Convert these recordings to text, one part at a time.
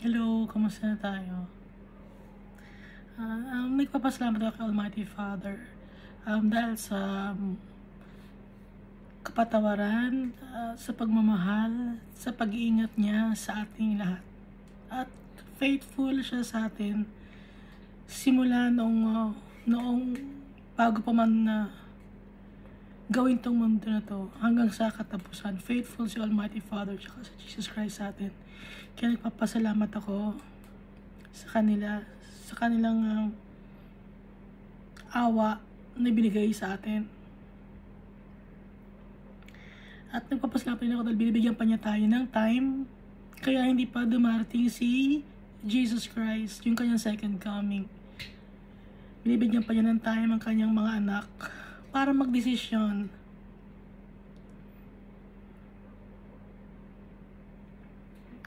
Hello, kamusta na tayo? Nagpapasalamat ako kay Almighty Father dahil sa kapatawaran, sa pagmamahal, sa pag-iingat niya sa ating lahat. At faithful siya sa atin simula noong bago pa man gawin tong mundo na to hanggang sa katapusan. Faithful si Almighty Father at sa Jesus Christ sa atin. Kaya nagpapasalamat ako sa kanilang awa na binigay sa atin. At nagpapasalamat rin ako dahil binibigyan pa niya tayo ng time, kaya hindi pa dumarating si Jesus Christ, yung kanyang second coming. Binibigyan pa niya ng time ang kanyang mga anak para magdesisyon.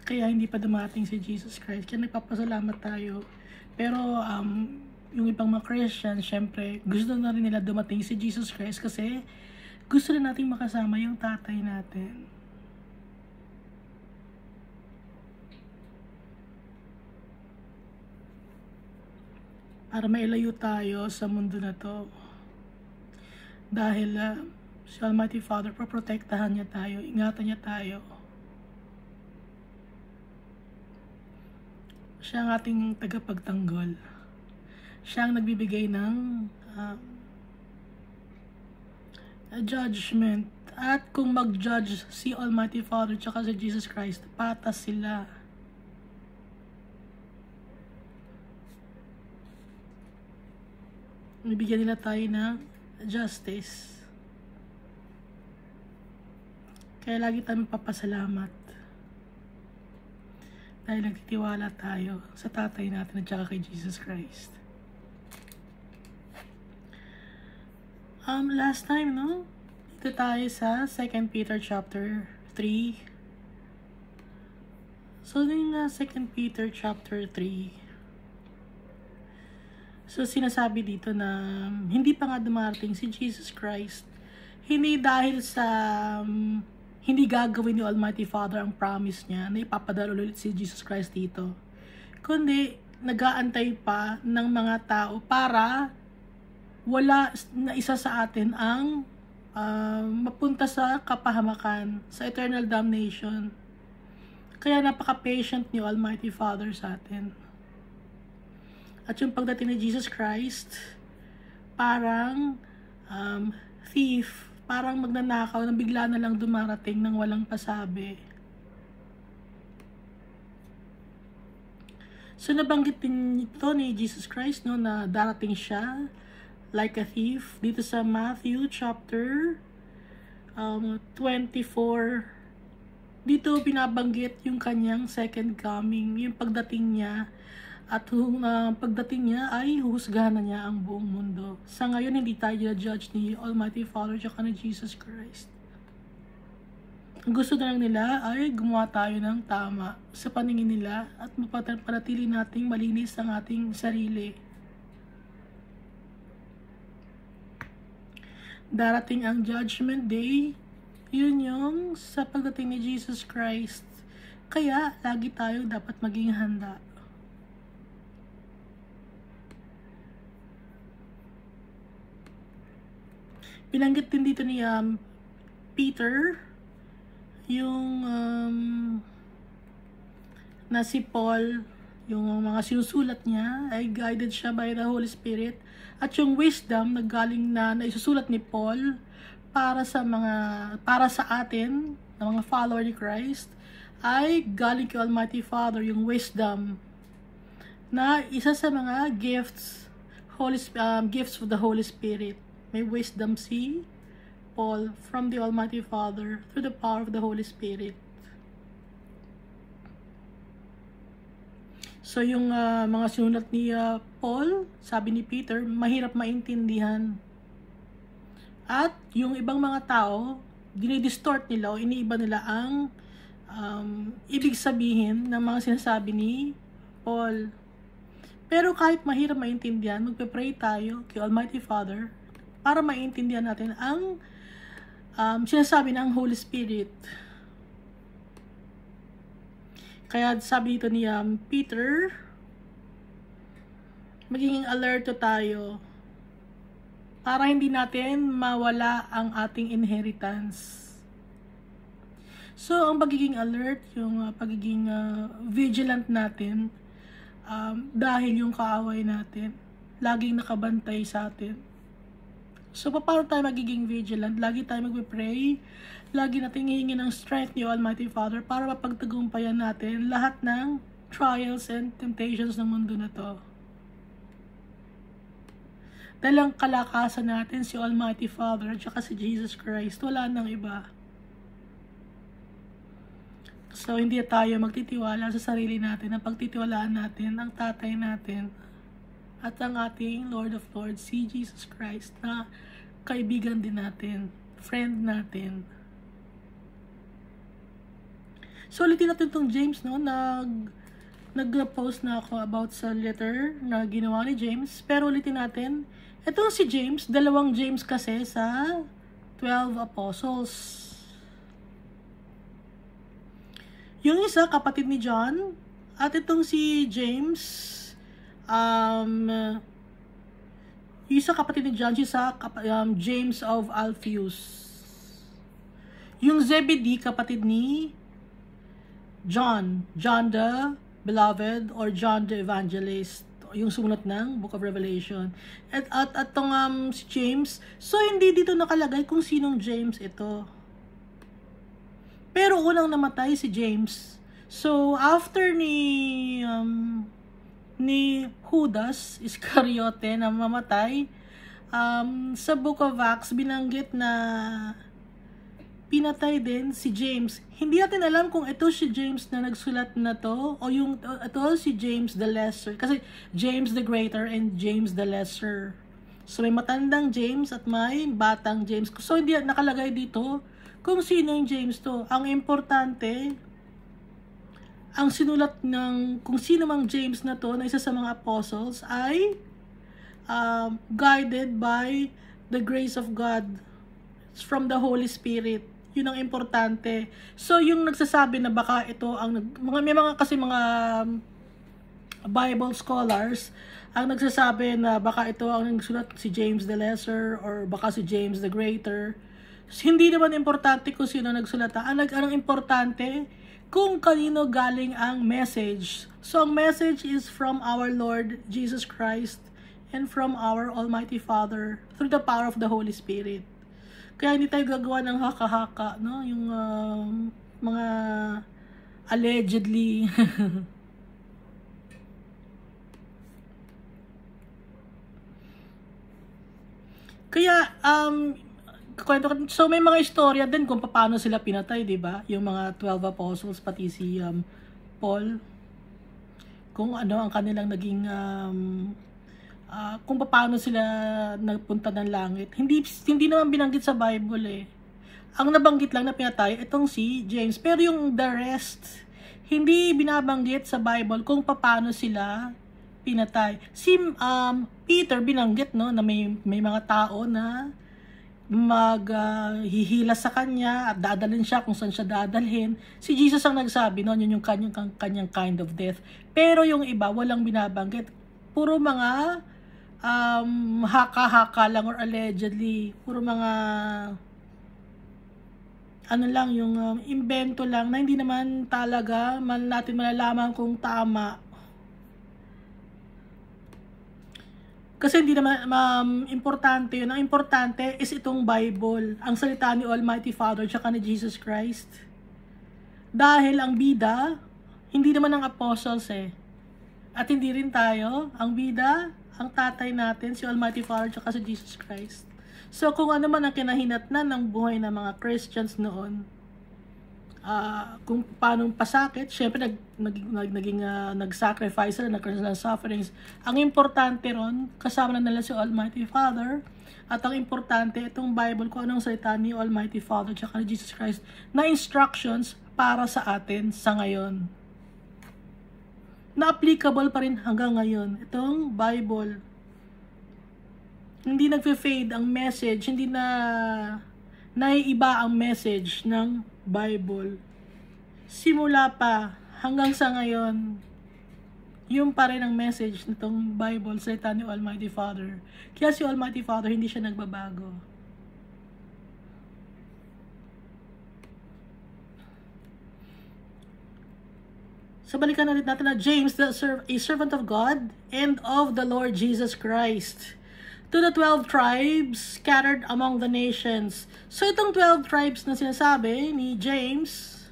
Kaya hindi pa dumating si Jesus Christ. Kaya nagpapasalamat tayo. Pero yung ibang mga Christian, syempre, gusto na rin nila dumating si Jesus Christ kasi gusto na nating makasama yung tatay natin. Para mailayo tayo sa mundo na to. Dahil si Almighty Father, protektahan niya tayo, ingatan niya tayo. Siya ang ating tagapagtanggol. Siya ang nagbibigay ng judgment. At kung mag-judge si Almighty Father tsaka si Jesus Christ, patas sila. Bibigyan nila tayo ng justice. Kaya lagi tayo magpapasalamat. Dahil nagtitiwala tayo sa tatay natin at saka kay Jesus Christ. Last time, no? Dito tayo sa 2 Peter chapter 3. So, yung 2 Peter chapter 3. So, sinasabi dito na hindi pa nga dumarating si Jesus Christ. Hindi dahil sa hindi gagawin ni Almighty Father ang promise niya na ipapadala ulit si Jesus Christ dito. Kundi, nag-aantay pa ng mga tao para wala na isa sa atin ang mapunta sa kapahamakan, sa eternal damnation. Kaya napaka-patient ni Almighty Father sa atin. At yung pagdating ni Jesus Christ, parang thief, parang magnanakaw na bigla na lang dumarating ng walang pasabi. So nabanggit din ito ni Jesus Christ, no, na darating siya like a thief dito sa Matthew chapter 24. Dito binabanggit yung kanyang second coming, yung pagdating niya. At pagdating niya ay huhusgahan na niya ang buong mundo. Sa ngayon, hindi tayo judge ni Almighty Father at ni Jesus Christ. Ang gusto na lang nila ay gumawa tayo ng tama sa paningin nila at mapanatili nating malinis ang ating sarili. Darating ang Judgment Day, yun yung sa pagdating ni Jesus Christ. Kaya, lagi tayo dapat maging handa. Binanggit din dito ni Peter yung na si Paul, yung mga sinusulat niya ay guided siya by the Holy Spirit, at yung wisdom na galing na isusulat ni Paul para sa atin na mga follower ni Christ ay galing kay Almighty Father, yung wisdom na isa sa mga gifts of the Holy Spirit. May wisdom si Paul from the Almighty Father through the power of the Holy Spirit. So yung mga sinulat ni Paul, sabi ni Peter, mahirap maintindihan. At yung ibang mga tao, dinidistort nila o iniiba nila ang ibig sabihin ng mga sinasabi ni Paul. Pero kahit mahirap maintindihan, magpe-pray tayo kay Almighty Father para maintindihan natin ang sinasabi ng Holy Spirit. Kaya sabi dito ni Peter, magiging alerto tayo para hindi natin mawala ang ating inheritance. So, ang pagiging alert, yung pagiging vigilant natin, dahil yung kaaway natin, laging nakabantay sa atin. So, paano tayo magiging vigilant? Lagi tayo mag-pray, lagi natin hihingi ng strength ni Almighty Father para mapagtagumpayan natin lahat ng trials and temptations ng mundo na to. Dahil ang kalakasan natin si Almighty Father at saka si Jesus Christ, wala nang iba. So, hindi tayo magtitiwala sa sarili natin. Ang pagtitiwalaan natin, ang tatay natin, at ang ating Lord of Lords, si Jesus Christ, na kaibigan din natin, friend natin. So, ulitin natin itong James, no? Nag-post na ako about sa letter na ginawa ni James. Pero ulitin natin, itong si James, dalawang James kasi sa 12 apostles. Yung isa, kapatid ni John. At itong si James, yung isa kapatid ni John, isa James of Alphaeus. Yung Zebedee, kapatid ni John the Beloved or John the Evangelist, yung sumulat ng Book of Revelation. At itong si James, so hindi dito nakalagay kung sinong James ito. Pero unang namatay si James. So after ni Judas Iscariote na mamatay, sa Book of Acts binanggit na pinatay din si James. Hindi natin alam kung ito si James na nagsulat na to o yung ito si James the Lesser, kasi James the Greater and James the Lesser. So may matandang James at may batang James. So hindi nakalagay dito kung sino yung James to. Ang importante, ang sinulat ng kung sino mang James na to na isa sa mga apostles ay guided by the grace of God. It's from the Holy Spirit. Yun ang importante. So yung nagsasabi na baka ito ang may mga kasi mga Bible scholars ang nagsasabi na baka ito ang nagsulat si James the Lesser or baka si James the Greater. Hindi naman importante kung sino nagsulat. Ang importante kung kanino galing ang message. So ang message is from our Lord Jesus Christ and from our Almighty Father through the power of the Holy Spirit. Kaya hindi tayo gagawa ng haka-haka, no? Yung mga allegedly. Kaya, so may mga istorya din kung paano sila pinatay, di ba? Yung mga 12 apostles, pati si Paul. Kung ano ang kanilang naging kung paano sila nagpunta ng langit. Hindi naman binanggit sa Bible eh. Ang nabanggit lang na pinatay itong si James. Pero yung the rest, hindi binabanggit sa Bible kung paano sila pinatay. Si Peter binanggit, no, na may mga tao na maghihila sa kanya at dadalhin siya kung saan siya dadalhin. Si Jesus ang nagsabi, no, yun yung kanyang kind of death. Pero yung iba walang binabanggit. Puro mga haka-haka lang or allegedly, puro mga ano lang, yung invento lang na hindi naman talaga natin malalaman kung tama. Kasi hindi naman importante yun. Ang importante is itong Bible, ang salita ni Almighty Father tsaka ni Jesus Christ. Dahil ang bida, hindi naman ang apostles eh. At hindi rin tayo, ang bida, ang tatay natin, si Almighty Father tsaka si Jesus Christ. So kung ano man ang kinahinatnan ng buhay ng mga Christians noon, kung paano pasakit, syempre nag-sacrifice sila, nagkaroon ng sufferings. Ang importante ron, kasama na nila si Almighty Father, at ang importante, itong Bible, kung anong salita ni Almighty Father tsaka ni Jesus Christ, na instructions para sa atin sa ngayon. Na applicable pa rin hanggang ngayon. Itong Bible. Hindi nagfe-fade ang message, hindi na naiiba ang message ng Bible. Simula pa hanggang sa ngayon, yung pa rin ang message nitong Bible, salita ni Almighty Father. Kaya si Almighty Father, hindi siya nagbabago. So, balikan ulit natin na James, a servant of God and of the Lord Jesus Christ, to the 12 tribes scattered among the nations. So, itong 12 tribes na sinasabi ni James,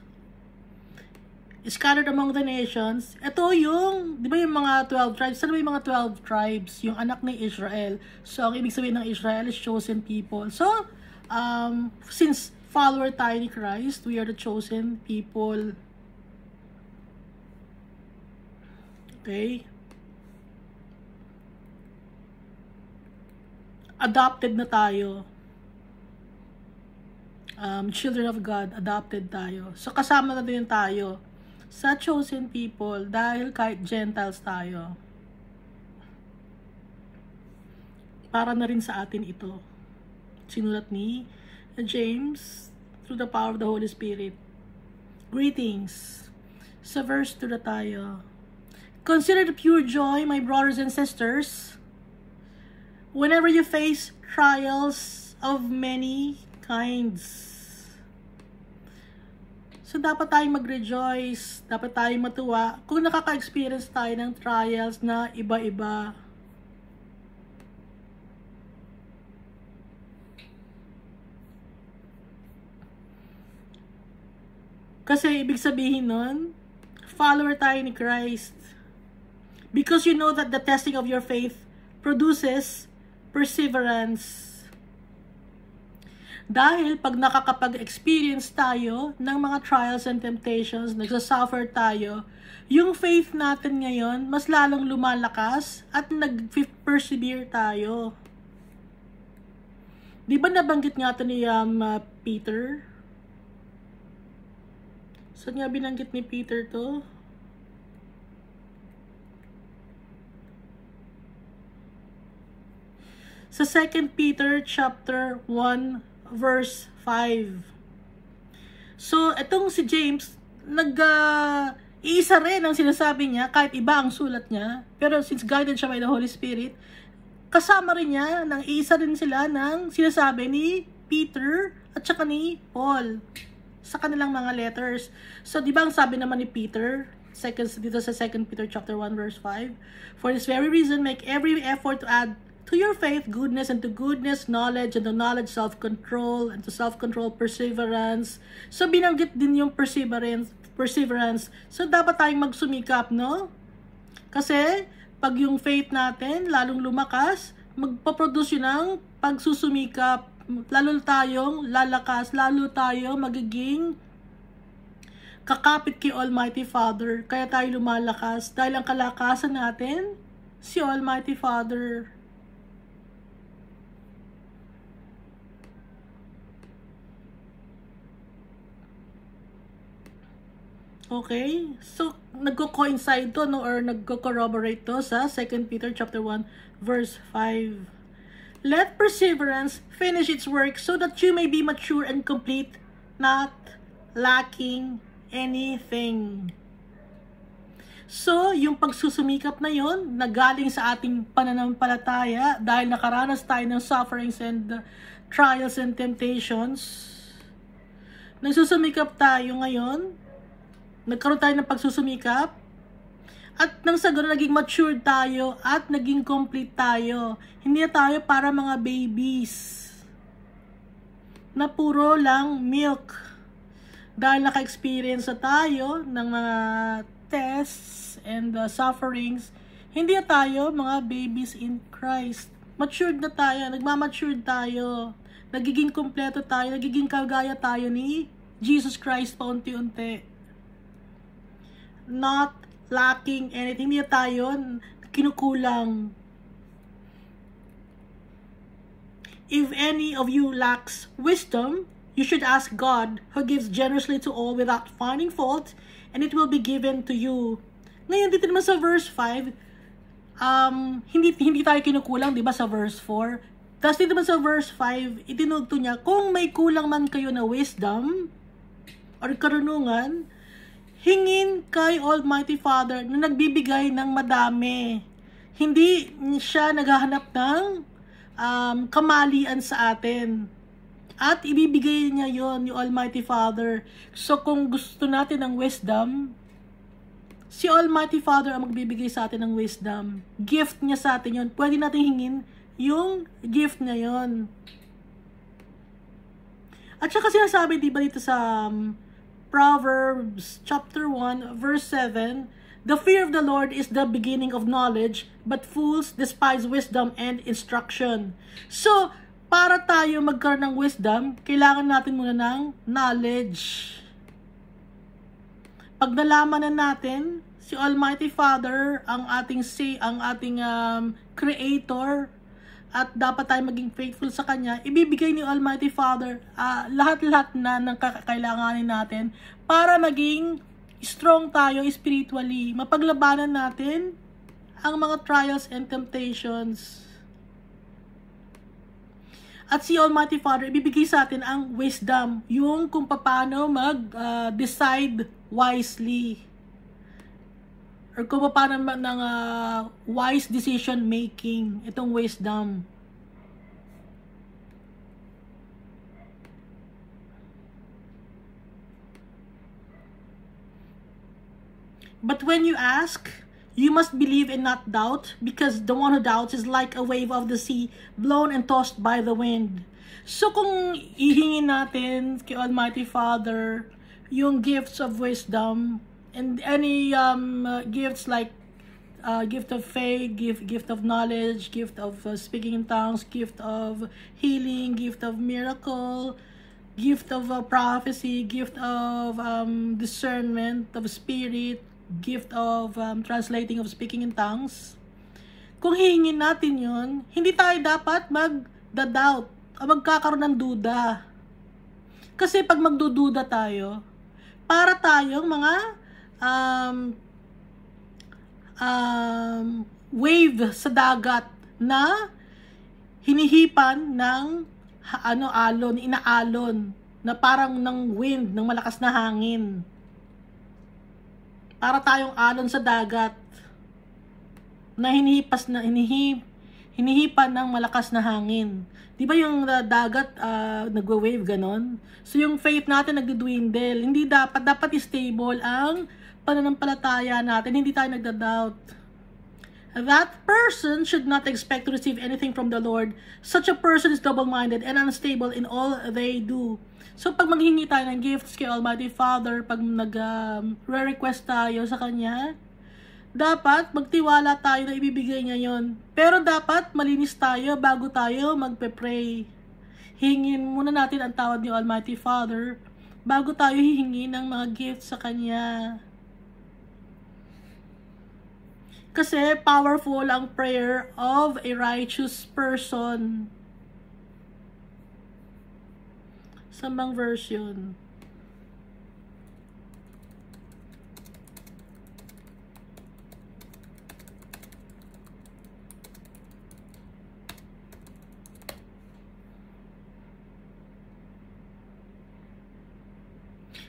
scattered among the nations, ito yung, di ba yung mga 12 tribes? Saan ba yung mga 12 tribes? Yung anak ni Israel. So, ang ibig sabihin ng Israel is chosen people. So, since follower tayo ni Christ, we are the chosen people. Okay? Adopted na tayo. Children of God, adopted tayo. So, kasama na din tayo sa chosen people dahil kahit Gentiles tayo. Para na rin sa atin ito. Sinulat ni James through the power of the Holy Spirit. Greetings. Sa verse 2 na tayo. Consider the pure joy, my brothers and sisters, whenever you face trials of many kinds. So, dapat tayong mag-rejoice, dapat tayong matuwa kung nakaka-experience tayo ng trials na iba-iba. Kasi, ibig sabihin nun, follower tayo ni Christ. Because you know that the testing of your faith produces perseverance. Dahil pag nakakapag-experience tayo ng mga trials and temptations, nagsasuffer tayo, yung faith natin ngayon mas lalong lumalakas at nag-persevere tayo. Di ba nabanggit nga ito ni Peter? Saan nga binanggit ni Peter to? Sa 2 Peter chapter 1 verse 5. So, itong si James, iisa rin ang sinasabi niya, kahit iba ang sulat niya, pero since guided siya by the Holy Spirit, kasama rin niya, iisa rin sila ng sinasabi ni Peter at saka ni Paul sa kanilang mga letters. So, di ba ang sabi naman ni Peter, dito sa 2 Peter chapter 1 verse 5, for this very reason, make every effort to add to your faith, goodness, and to goodness, knowledge, and to knowledge, self-control, and to self-control, perseverance. So, binanggit din yung perseverance. So, dapat tayong magsumikap, no? Kasi, pag yung faith natin, lalong lumakas, magpaproduce yun ng pagsusumikap. Lalo tayong lalakas, lalo tayo magiging kakapit kay Almighty Father. Kaya tayo lumalakas. Dahil ang kalakasan natin, si Almighty Father. Okay? So, nagko-coincide to, no? Or nagko-corroborate to sa 2 Peter chapter 1, verse 5. Let perseverance finish its work so that you may be mature and complete, not lacking anything. So, yung pagsusumikap na yon, nagaling sa ating pananampalataya dahil nakaranas tayo ng sufferings and trials and temptations. Nagsusumikap tayo ngayon, nagkaroon tayo ng pagsusumikap, at nang sa ganoon naging matured tayo at naging complete tayo. Hindi tayo para mga babies na puro lang milk. Dahil naka-experience na tayo ng mga tests and sufferings, hindi tayo mga babies in Christ. Matured na tayo, nagmamatured tayo, nagiging kompleto tayo, nagiging kagaya tayo ni Jesus Christ paunti-unti. Not lacking anything. Hindi tayo kinukulang. If any of you lacks wisdom, you should ask God, who gives generously to all without finding fault, and it will be given to you. Ngayon, dito naman sa verse 5, hindi tayo kinukulang, di ba, sa verse 4? Tapos dito naman sa verse 5, itinugto niya, kung may kulang man kayo na wisdom or karunungan, hingin kay Almighty Father na nagbibigay ng madami. Hindi siya naghahanap ng kamalian sa atin. At ibibigay niya yon, yung Almighty Father. So kung gusto natin ng wisdom, si Almighty Father ang magbibigay sa atin ng wisdom. Gift niya sa atin yon. Pwede natin hingin yung gift na yon. At saka sinasabi, di ba dito sa Proverbs chapter 1, verse 7, "The fear of the Lord is the beginning of knowledge, but fools despise wisdom and instruction." So, para tayo magkaroon ng wisdom, kailangan natin muna ng knowledge. Pag nalaman na natin si Almighty Father, ang ating creator, at dapat tayo maging faithful sa Kanya, ibibigay ni Almighty Father lahat-lahat na ng kakailanganin natin para maging strong tayo spiritually. Mapaglabanan natin ang mga trials and temptations. At si Almighty Father, ibibigay sa atin ang wisdom, yung kung paano mag-decide wisely. Or kung paano ng wise decision making, itong wisdom. But when you ask, you must believe and not doubt, because the one who doubts is like a wave of the sea, blown and tossed by the wind. So kung ihingin natin kay Almighty Father yung gifts of wisdom, and any gifts like gift of faith, gift of knowledge, gift of speaking in tongues, gift of healing, gift of miracle, gift of prophecy, gift of discernment of spirit, gift of translating of speaking in tongues. Kung hihingin natin yun, hindi tayo dapat mag-doubt o magkakaroon ng duda. Kasi pag magdududa tayo, para tayong mga wave sa dagat na hinihipan ng inaalon na parang ng wind, ng malakas na hangin. Para tayong alon sa dagat na hinihipan ng malakas na hangin. Di ba yung dagat nagwa-wave ganon? So yung faith natin nagdudwindle. Hindi dapat stable ang pananampalataya natin, hindi tayo nagda-doubt. That person should not expect to receive anything from the Lord. Such a person is double-minded and unstable in all they do. So pag maghingi tayo ng gifts kay Almighty Father, pag re-request tayo sa Kanya, dapat magtiwala tayo na ibibigay niya yon. Pero dapat malinis tayo bago tayo magpe-pray. Hingin muna natin ang tawad ni Almighty Father bago tayo hihingi ng mga gifts sa Kanya. Kasi powerful ang prayer of a righteous person. Sambang version.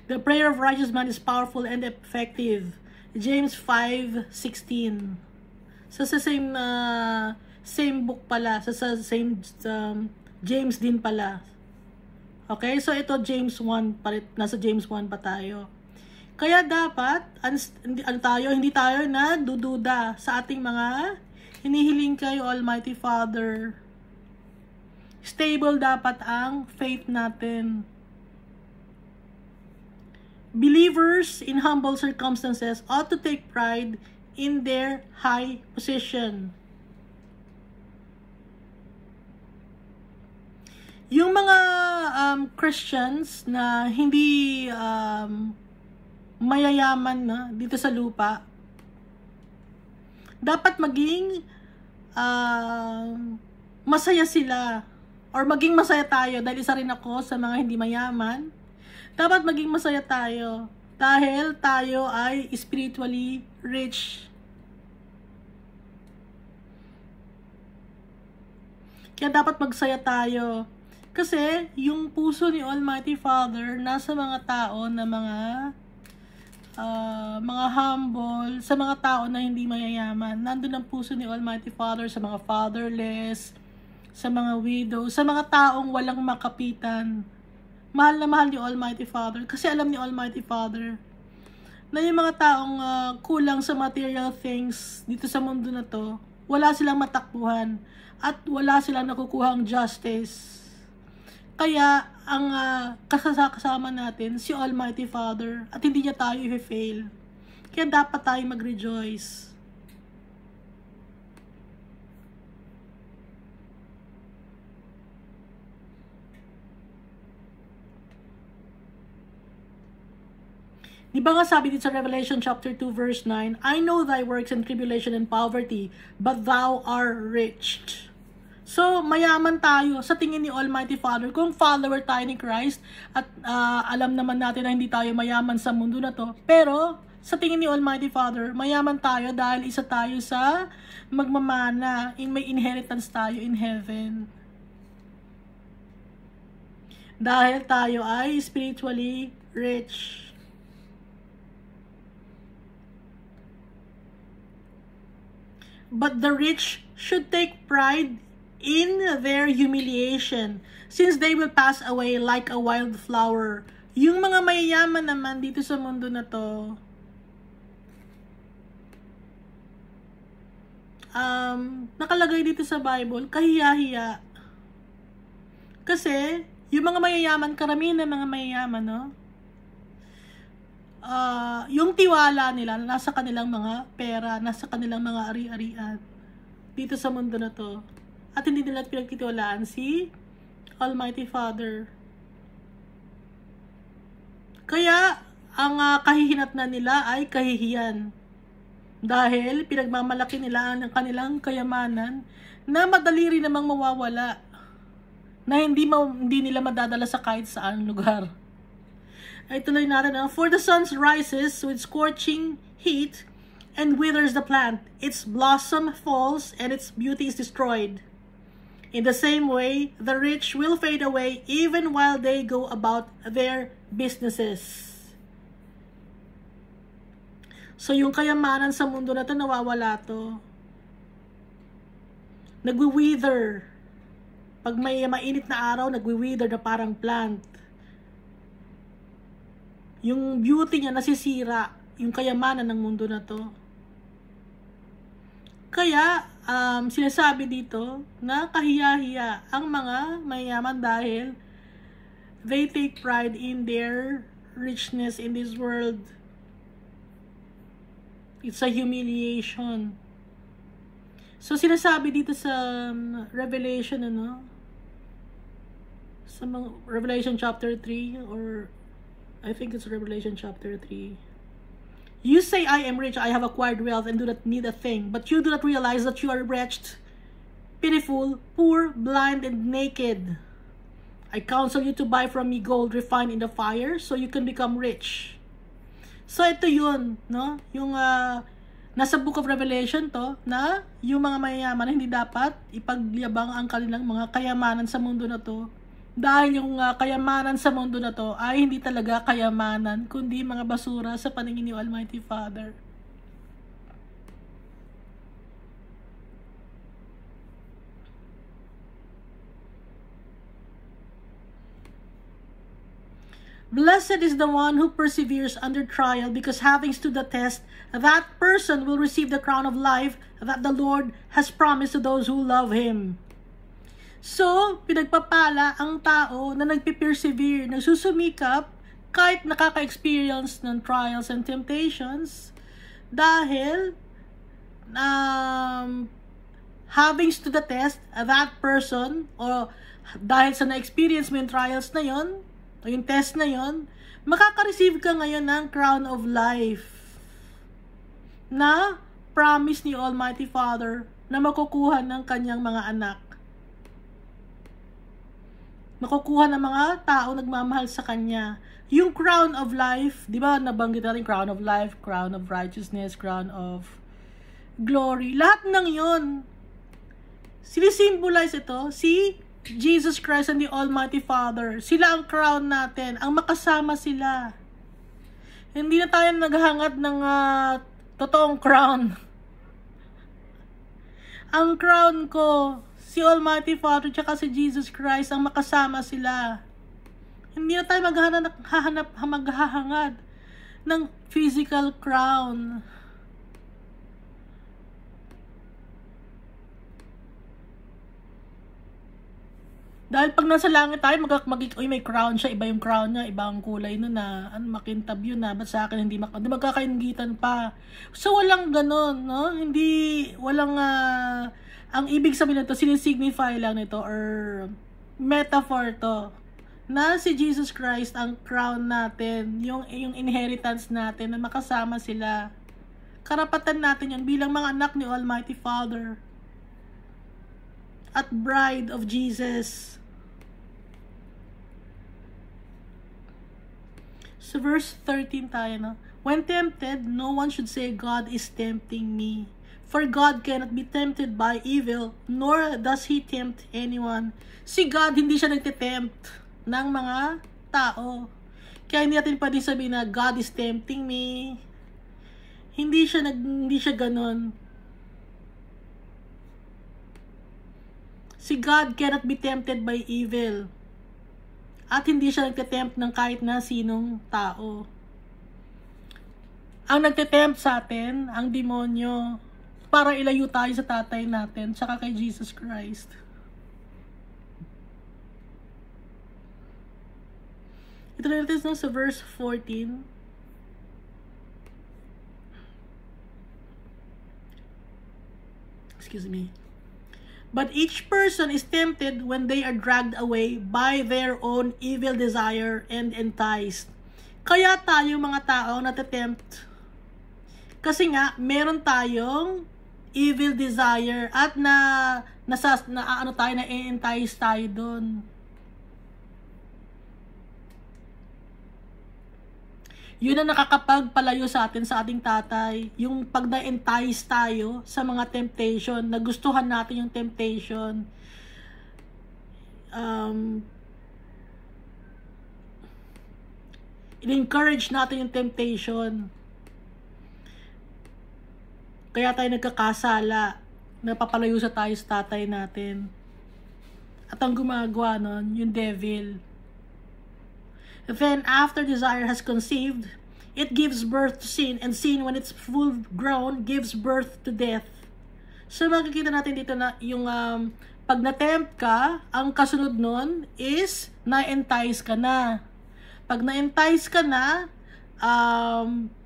The prayer of righteous man is powerful and effective. James 5:16. So sa same book pala, sa same James din pala. Okay, so ito James 1 pa, nasa James 1 pa tayo. Kaya dapat hindi tayo na dududa sa ating mga hinihiling kay Almighty Father. Stable dapat ang faith natin. Believers in humble circumstances ought to take pride in their high position. Yung mga Christians na hindi mayayaman na dito sa lupa, dapat maging masaya sila, or maging masaya tayo, dahil isa rin ako sa mga hindi mayaman. Dapat maging masaya tayo dahil tayo ay spiritually rich. Kaya dapat magsaya tayo. Kasi yung puso ni Almighty Father nasa mga tao na mga mga humble, sa mga tao na hindi mayayaman. Nandun ang puso ni Almighty Father sa mga fatherless, sa mga widow, sa mga taong walang makapitan. Mahal na mahal ni Almighty Father kasi alam ni Almighty Father na yung mga taong kulang sa material things dito sa mundo na to, wala silang matakbuhan at wala silang nakukuhang justice. Kaya ang kasama natin si Almighty Father at hindi niya tayo i-fail. Kaya dapat tayo mag-rejoice. Di ba nga sabi dito sa Revelation chapter 2 verse 9, I know thy works and tribulation and poverty, but thou art rich. So, mayaman tayo sa tingin ni Almighty Father. Kung follower tayo ni Christ, at alam naman natin na hindi tayo mayaman sa mundo na to, pero sa tingin ni Almighty Father, mayaman tayo dahil isa tayo sa magmamana, may inheritance tayo in heaven. Dahil tayo ay spiritually rich. But the rich should take pride in their humiliation, since they will pass away like a wild flower. Yung mga mayayaman naman dito sa mundo na to, nakalagay dito sa Bible, kahiya-hiya. Kasi, yung mga mayayaman, karamihan ng mga mayayaman, no? Yung tiwala nila nasa kanilang mga pera, nasa kanilang mga ari-arian dito sa mundo na to, at hindi nila pinagtitiwalaan si Almighty Father. Kaya ang kahihinatnan nila ay kahihiyan dahil pinagmamalaki nila ang kanilang kayamanan na madali rin namang mawawala, na hindi nila madadala sa kahit saan lugar. Ay tuloy natin, for the sun rises with scorching heat and withers the plant. Its blossom falls and its beauty is destroyed. In the same way, the rich will fade away even while they go about their businesses. So yung kayamanan sa mundo na to, nawawala to. Nagwi-wither. Pag may mainit na araw, nagwi-wither na parang plant. Yung beauty niya nasisira, yung kayamanan ng mundo na to. Kaya, sinasabi dito na kahiya-hiya ang mga mayaman dahil they take pride in their richness in this world. It's a humiliation. So, sinasabi dito sa Revelation, sa Revelation chapter 3, or I think it's Revelation chapter 3. You say, I am rich, I have acquired wealth, and do not need a thing. But you do not realize that you are wretched, pitiful, poor, blind, and naked. I counsel you to buy from me gold refined in the fire, so you can become rich. So, ito yun, no? Yung nasa Book of Revelation to, na yung mga mayayaman hindi dapat ipagyabang ang kanilang mga kayamanan sa mundo na to. Dahil yung kayamanan sa mundo na to ay hindi talaga kayamanan, kundi mga basura sa paningin ni Almighty Father. Blessed is the one who perseveres under trial, because having stood the test, that person will receive the crown of life that the Lord has promised to those who love Him. So, pinagpapala ang tao na nagpipersevere, nagsusumikap, kahit nakaka-experience ng trials and temptations, dahil having stood the test, that person, o dahil sa na-experience mo yung trials na yon, o yung test na yon, makaka-receive ka ngayon ng crown of life na promise ni Almighty Father na makukuha ng kanyang mga anak. Makukuha ng mga tao nagmamahal sa Kanya. Yung crown of life, di ba nabanggit natin, crown of life, crown of righteousness, crown of glory. Lahat ng yon, sinisimbolize ito, si Jesus Christ and the Almighty Father. Sila ang crown natin, ang makasama sila. Hindi na tayo naghahangad ng totoong crown. Ang crown ko, si Almighty Father tsaka si Jesus Christ ang makasama sila. Hindi na tayo maghahangad ng physical crown. Dahil pag nasa langit tayo, may crown siya, iba yung crown niya, iba ang kulay nun na, makintab yun na, ba't sa akin hindi magkakaingitan pa. So, walang ganon, no? Ang ibig sabihin nito, sinisignify lang nito, or metaphor to, na si Jesus Christ ang crown natin, yung inheritance natin, na makasama sila. Karapatan natin yun bilang mga anak ni Almighty Father at bride of Jesus. So verse 13 tayo, no? When tempted, no one should say, God is tempting me. For God cannot be tempted by evil, nor does He tempt anyone. Si God, hindi siya nagtitempt ng mga tao. Kaya hindi natin pwede sabihin na God is tempting me. Hindi siya ganon. Si God cannot be tempted by evil. At hindi siya nagtitempt ng kahit na sinong tao. Ang nagtitempt sa atin, ang demonyo, para ilayo tayo sa tatay natin, tsaka kay Jesus Christ. Ito na natin sa verse 14. Excuse me. But each person is tempted when they are dragged away by their own evil desire and enticed. Kaya tayo mga tao natatempt. Kasi nga, meron tayong evil desire at na-entice tayo doon. Yun ang nakakapagpalayo sa atin, sa ating tatay. Yung pag na-entice tayo sa mga temptation, nagustuhan natin yung temptation. In-encourage natin yung temptation. Kaya tayo nagkakasala, napapalayo sa tayo sa tatay natin. At ang gumagawa nun, yung devil. Then, after desire has conceived, it gives birth to sin, and sin, when it's full grown, gives birth to death. So, makikita natin dito na yung pag na-tempt ka, ang kasunod nun is na-entice ka na. Pag na-entice ka na,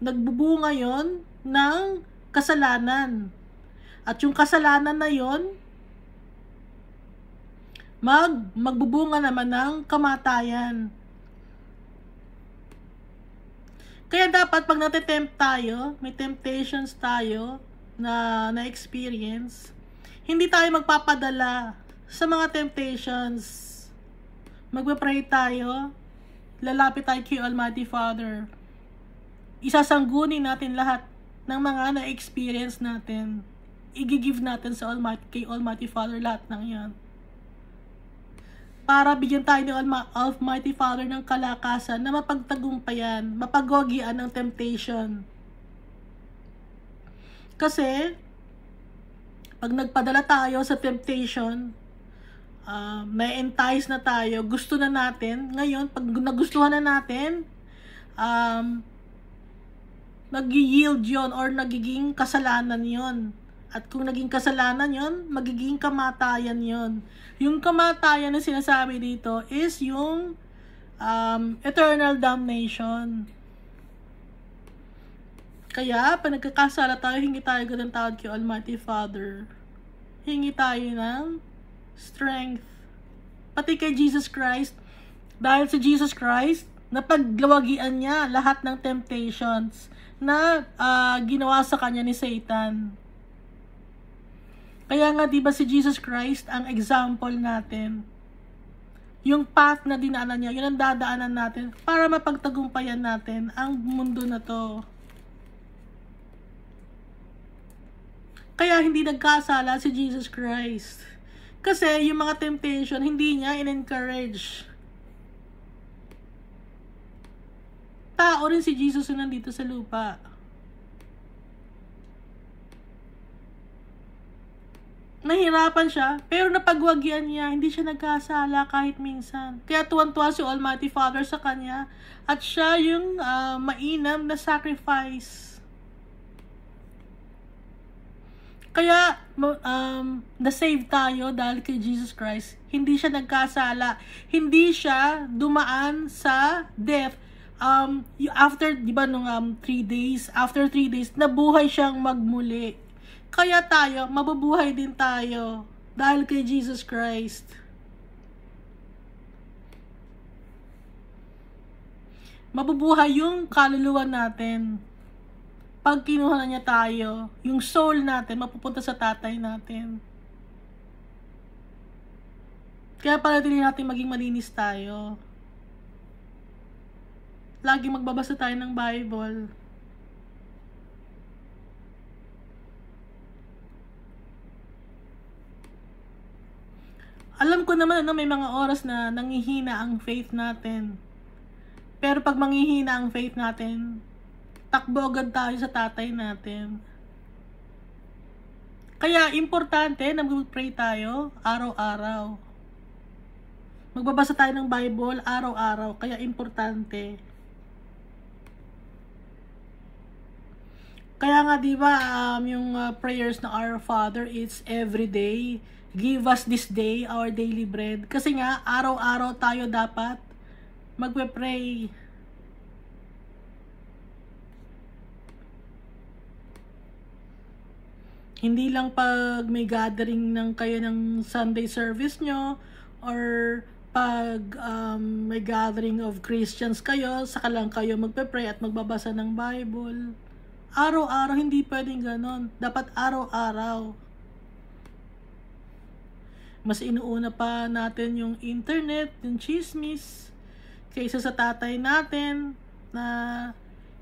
nagbubunga yon ng kasalanan. At yung kasalanan na yon, magbubunga naman ng kamatayan. Kaya dapat pag natitempt tayo, may temptations tayo na-experience, hindi tayo magpapadala sa mga temptations. Magpe-pray tayo, lalapit tayo kay Almighty Father. Isasanggunin natin lahat ng mga na-experience natin. I-give natin sa kay Almighty Father lahat ng yan. Para bigyan tayo ng Almighty Father ng kalakasan na mapagtagumpayan, mapagwagian ng temptation. Kasi, pag nagpadala tayo sa temptation, may entice na tayo, gusto na natin, ngayon, pag nagustuhan na natin, nag-yield yon or nagiging kasalanan yon. At kung naging kasalanan yon, magiging kamatayan yon. Yung kamatayan na sinasabi dito is yung eternal damnation. Kaya, pag nagkakasala tayo, hingi tayo ng tawad kay Almighty Father. Hingi tayo ng strength. Pati kay Jesus Christ, dahil si Jesus Christ, napaglawagian niya lahat ng temptations na ginawa sa kanya ni Satan. Kaya nga, diba si Jesus Christ ang example natin? Yung path na dinaanan niya, yun ang dadaanan natin para mapagtagumpayan natin ang mundo na to. Kaya hindi nagkasala si Jesus Christ. Kasi yung mga temptation, hindi niya in-encourage. tao rin si Jesus na nandito sa lupa. Nahirapan siya, pero napagwagyan niya, hindi siya nagkasala kahit minsan. Kaya tuwan-tuwa si Almighty Father sa kanya, at siya yung mainam na sacrifice. Kaya, na-save tayo dahil kay Jesus Christ. Hindi siya nagkasala. Hindi siya dumaan sa death. After, di ba, nung 3 days, after 3 days, nabuhay siyang magmuli. Kaya tayo, mabubuhay din tayo dahil kay Jesus Christ. Mabubuhay yung kaluluwa natin. Pag kinuha na niya tayo, yung soul natin, mapupunta sa tatay natin. Kaya panatili natin maging malinis tayo. Lagi magbabasa tayo ng Bible. Alam ko naman may mga oras na nanghihina ang faith natin. Pero pag manghihina ang faith natin, takbo agad tayo sa tatay natin. Kaya importante na mag-pray tayo araw-araw. Magbabasa tayo ng Bible araw-araw. Kaya importante. Kaya nga diba yung prayers na Our Father, it's every day. Give us this day our daily bread. Kasi nga, araw-araw tayo dapat magpe-pray. Hindi lang pag may gathering ng kayo ng Sunday service nyo, or pag may gathering of Christians kayo, saka lang kayo magpe-pray at magbabasa ng Bible. Araw-araw, hindi pwedeng ganon. Dapat araw-araw. Mas inuuna pa natin yung internet, yung chismis, kaysa sa tatay natin, na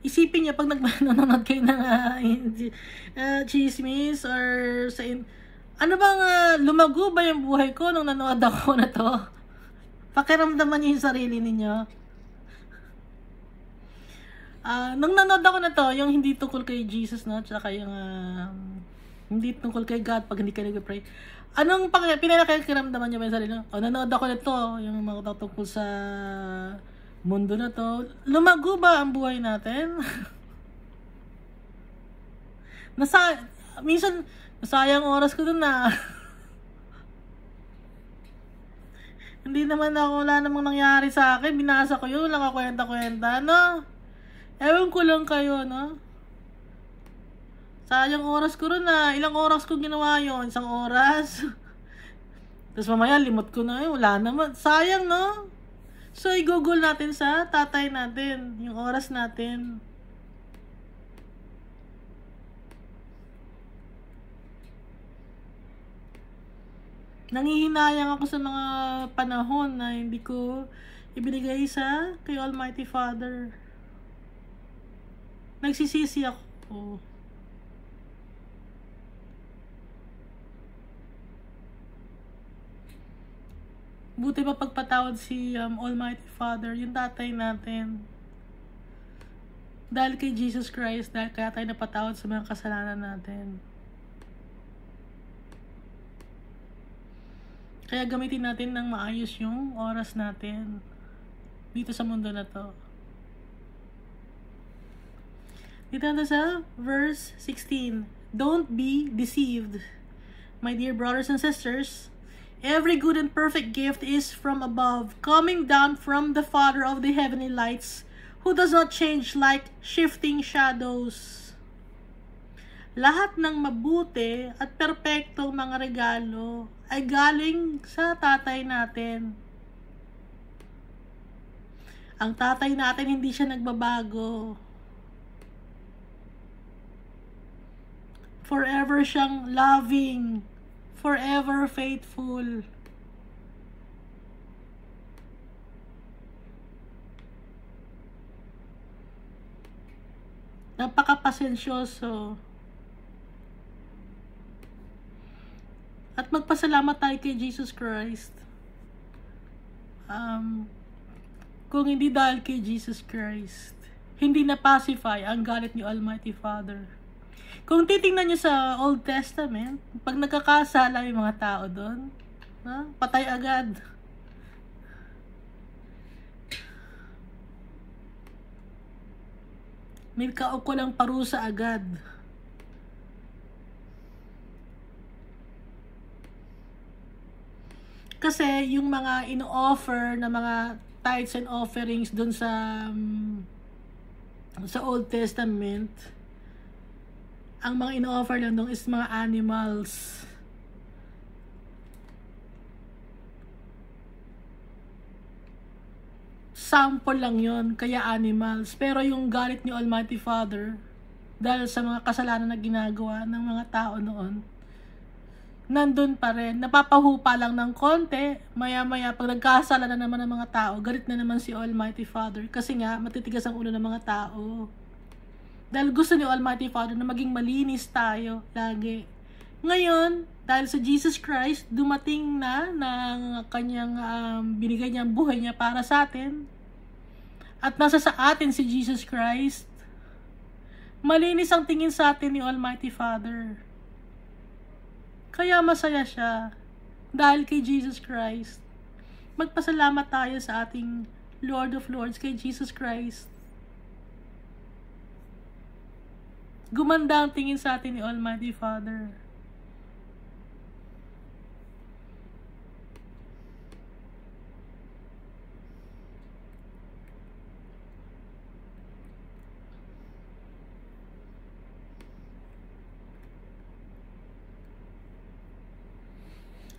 isipin niya pag nanonood kayo ng chismis, or sa ano bang lumago ba yung buhay ko nung nanood ako na to? Pakiramdaman niyo yung sarili ninyo. Nung nanood ako na to, yung hindi tungkol kay Jesus, no? Tsaka yung hindi tungkol kay God pag hindi ka nag-pray. Anong pinakakiramdaman niyo ba yung sarili? Nanood ako na to, yung mga tungkol sa mundo na to. Lumago ba ang buhay natin? Minsan, nasayang oras ko dun na. Hindi naman wala namang nangyari sa akin. Binasa ko yun, lang kwenta-kwenta, no? Ewan ko lang kayo, no? Sayang oras ko rin na. Ilang oras ko ginawa yun? 1 oras? Tapos mamaya, limot ko na yun. Wala naman. Sayang, no? So, i-google natin sa tatay natin. Yung oras natin. Nangihinayang ako sa mga panahon na hindi ko ibinigay sa kay Almighty Father. Nagsisisi ako. Buti pa pagpatawad si Almighty Father, yung tatay natin. Dahil kay Jesus Christ, dahil kaya tayo napatawad sa mga kasalanan natin. Kaya gamitin natin ng maayos yung oras natin dito sa mundo na to. Dito na sa verse 16. Don't be deceived, my dear brothers and sisters. Every good and perfect gift is from above, coming down from the Father of the heavenly lights, who does not change like shifting shadows. Lahat ng mabuti at perpektong mga regalo ay galing sa tatay natin. Ang tatay natin hindi siya nagbabago. Forever siyang loving, forever faithful. Napakapasensyoso. At magpasalamat tayo kay Jesus Christ. Kung hindi dahil kay Jesus Christ, hindi na pacify ang galit ni Almighty Father. Kung titingnan nyo sa Old Testament, pag nagkakasala yung mga tao doon, patay agad. May kaukulang parusa agad. Kasi yung mga ino-offer na mga tithes and offerings dun sa Old Testament, ang mga ino-offer lang dun is mga animals. Sample lang yon, kaya animals. Pero yung galit ni Almighty Father, dahil sa mga kasalanan na ginagawa ng mga tao noon, nandun pa rin. Napapahupa lang ng konti. Maya-maya, pag nagkasala na naman ng mga tao, galit na naman si Almighty Father. Kasi nga, matitigas ang ulo ng mga tao. Dahil gusto ni Almighty Father na maging malinis tayo lagi. Ngayon, dahil sa Jesus Christ, dumating na ng kanyang binigay niyang buhay niya para sa atin. At nasa sa atin si Jesus Christ. Malinis ang tingin sa atin ni Almighty Father. Kaya masaya siya dahil kay Jesus Christ. Magpasalamat tayo sa ating Lord of Lords, kay Jesus Christ. Gumanda ang tingin sa atin ni Almighty Father.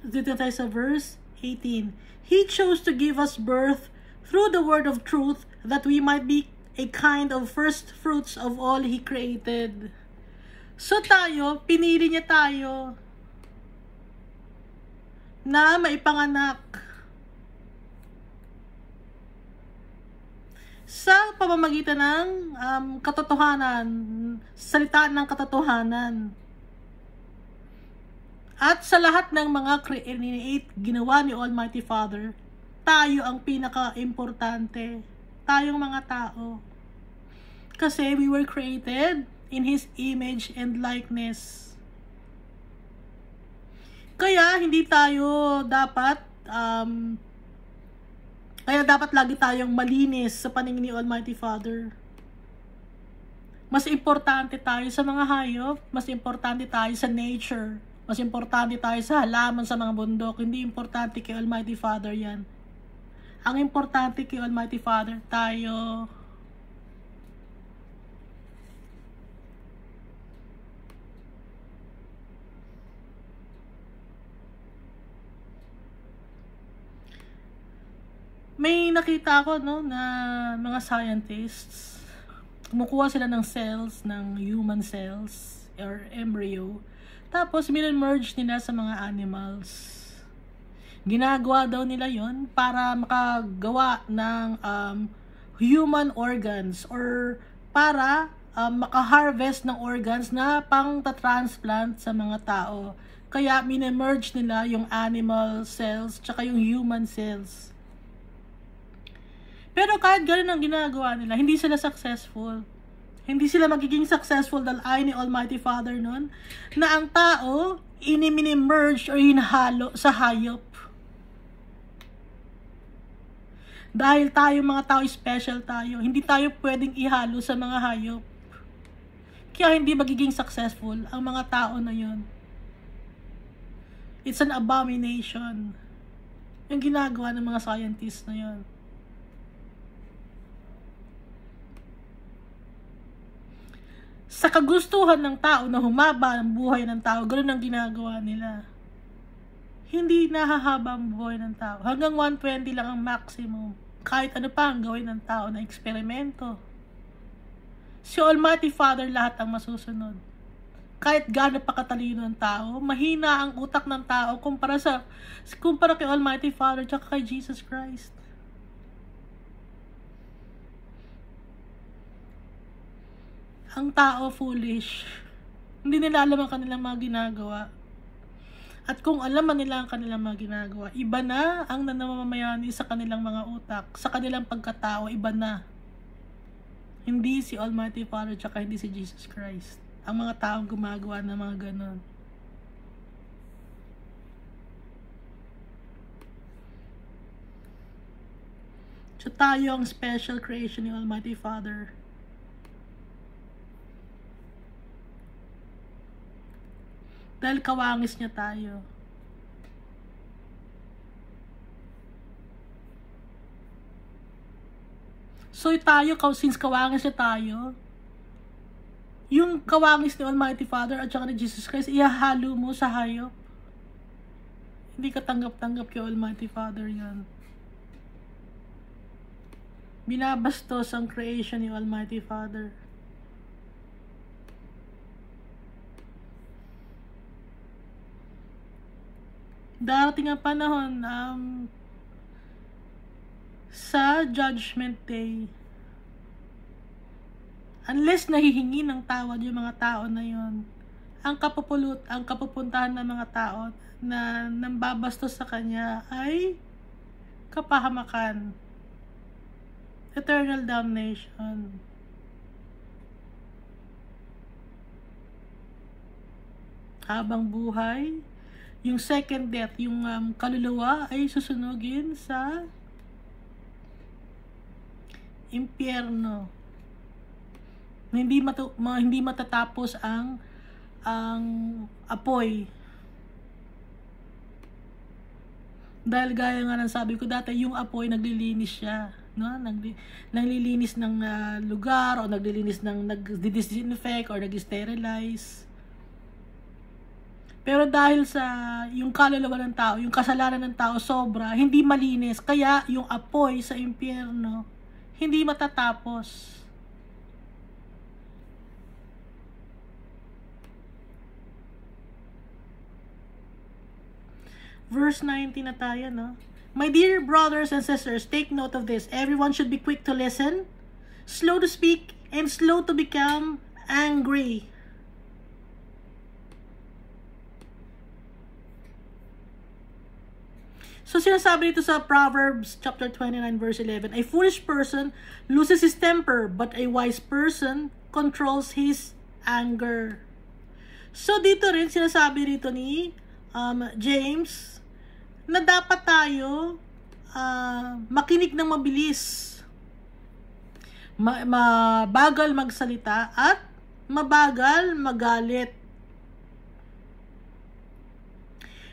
Dito tayo sa verse 18. He chose to give us birth through the word of truth, that we might be a kind of first fruits of all He created. So tayo, pinili niya tayo na maipanganak sa pamamagitan ng katotohanan, salita ng katotohanan. At sa lahat ng mga create ginawa ni Almighty Father, tayo ang pinaka-importante. Tayong mga tao. Kasi we were created in His image and likeness. Kaya hindi tayo dapat lagi tayong malinis sa paningin ni Almighty Father. Mas importante tayo sa mga hayop, mas importante tayo sa nature. Mas importante tayo sa halaman sa mga bundok. Hindi importante kay Almighty Father yan. Ang importante kay Almighty Father, tayo. May nakita ako na mga scientists, kumukuha sila ng cells, ng human cells, or embryo. Tapos, minmerge nila sa mga animals. Ginagawa daw nila yon para makagawa ng human organs or para maka-harvest ng organs na pang-transplant sa mga tao. Kaya, minmerge nila yung animal cells tsaka yung human cells. Pero kahit ganun ang ginagawa nila, hindi sila successful. Hindi sila magiging successful dahil ayaw ni Almighty Father nun na ang tao inimini-merge o hinahalo sa hayop. Dahil tayo mga tao, special tayo. Hindi tayo pwedeng ihalo sa mga hayop. Kaya hindi magiging successful ang mga tao na yun. It's an abomination. Yung ginagawa ng mga scientists na yun. Sa kagustuhan ng tao na humaba ang buhay ng tao, ganoon ang ginagawa nila. Hindi nahahaba ang buhay ng tao. Hanggang 120 lang ang maximum. Kahit ano pa ang gawin ng tao na eksperimento. Si Almighty Father lahat ang masusunod. Kahit gaano pa katalino ang tao, mahina ang utak ng tao kumpara kay Almighty Father at kay Jesus Christ. Ang tao foolish. Hindi nila alam ang kanilang mga ginagawa. At kung alam nila ang kanilang mga ginagawa, iba na ang nanamamayani sa kanilang mga utak, sa kanilang pagkatao, iba na. Hindi si Almighty Father, tsaka hindi si Jesus Christ. Ang mga taong gumagawa ng mga ganon. So tayo ang special creation ni Almighty Father. Dahil kawangis niya tayo. So tayo, since kawangis niya tayo, yung kawangis ni Almighty Father at saka ni Jesus Christ, ihahalo mo sa hayop. Hindi ka tanggap-tanggap kay Almighty Father yan. Binabastos ang creation ni Almighty Father. Darating ang panahon, sa Judgment Day, unless nahihingi ng tawad yung mga tao na yon, ang kapupuntahan ng mga tao na nambabastos sa kanya ay kapahamakan, eternal damnation. Habang buhay, yung second death, yung kaluluwa ay susunugin sa impyerno. Hindi matatapos ang apoy. Dahil gaya nga ng sabi ko dati, yung apoy naglilinis siya, no? Naglilinis ng lugar, o naglilinis ng nag-disinfect or nag-sterilize. Pero dahil sa yung kaluluwa ng tao, yung kasalanan ng tao sobra, hindi malinis, kaya yung apoy sa impyerno hindi matatapos. Verse 19 na tayo, no? My dear brothers and sisters, take note of this. Everyone should be quick to listen, slow to speak, and slow to become angry. So sinasabi dito sa Proverbs chapter 29 verse 11, a foolish person loses his temper, but a wise person controls his anger. So dito rin sinasabi dito ni James na dapat tayo makinig ng mabilis, mabagal magsalita at mabagal magalit.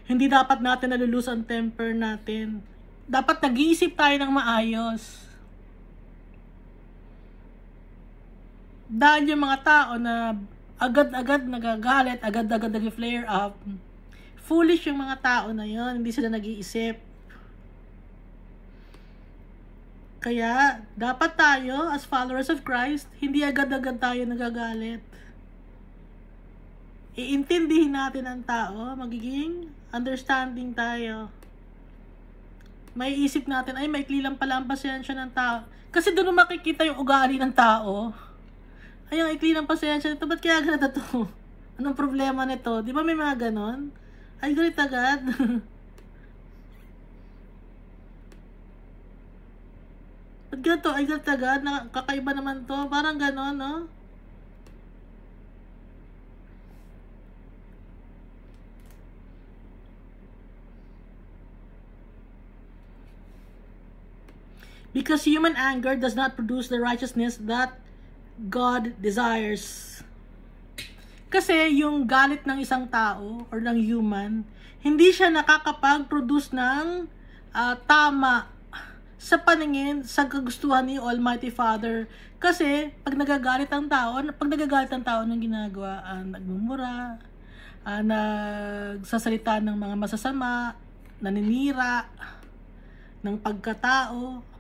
Hindi dapat natin nalulus ang temper natin. Dapat nag-iisip tayo ng maayos. Dahil yung mga tao na agad-agad nagagalit, agad-agad nag-flare up, foolish yung mga tao na yon, hindi sila nag-iisip. Kaya, dapat tayo, as followers of Christ, hindi agad-agad tayo nagagalit. Iintindihin natin ang tao, magiging understanding tayo. May isip natin, ay maikli lang pala ang pasensya ng tao. Kasi doon makikita yung ugali ng tao. Ay, ang ikli ng pasensya nito, ba't kaya ganito to? Anong problema nito? Di ba may mga ganon? Ay, galit agad. Ba't ganito? Ay, galit agad. Kakaiba naman to. Parang ganon, no? Because human anger does not produce the righteousness that God desires. Kasi yung galit ng isang tao or ng human, hindi siya nakakapag-produce ng tama sa paningin, sa kagustuhan ni Almighty Father. Kasi pag nagagalit ang tao, anong ginagawa? Nagmumura, nagsasalita ng mga masasama, naninira ng pagkatao.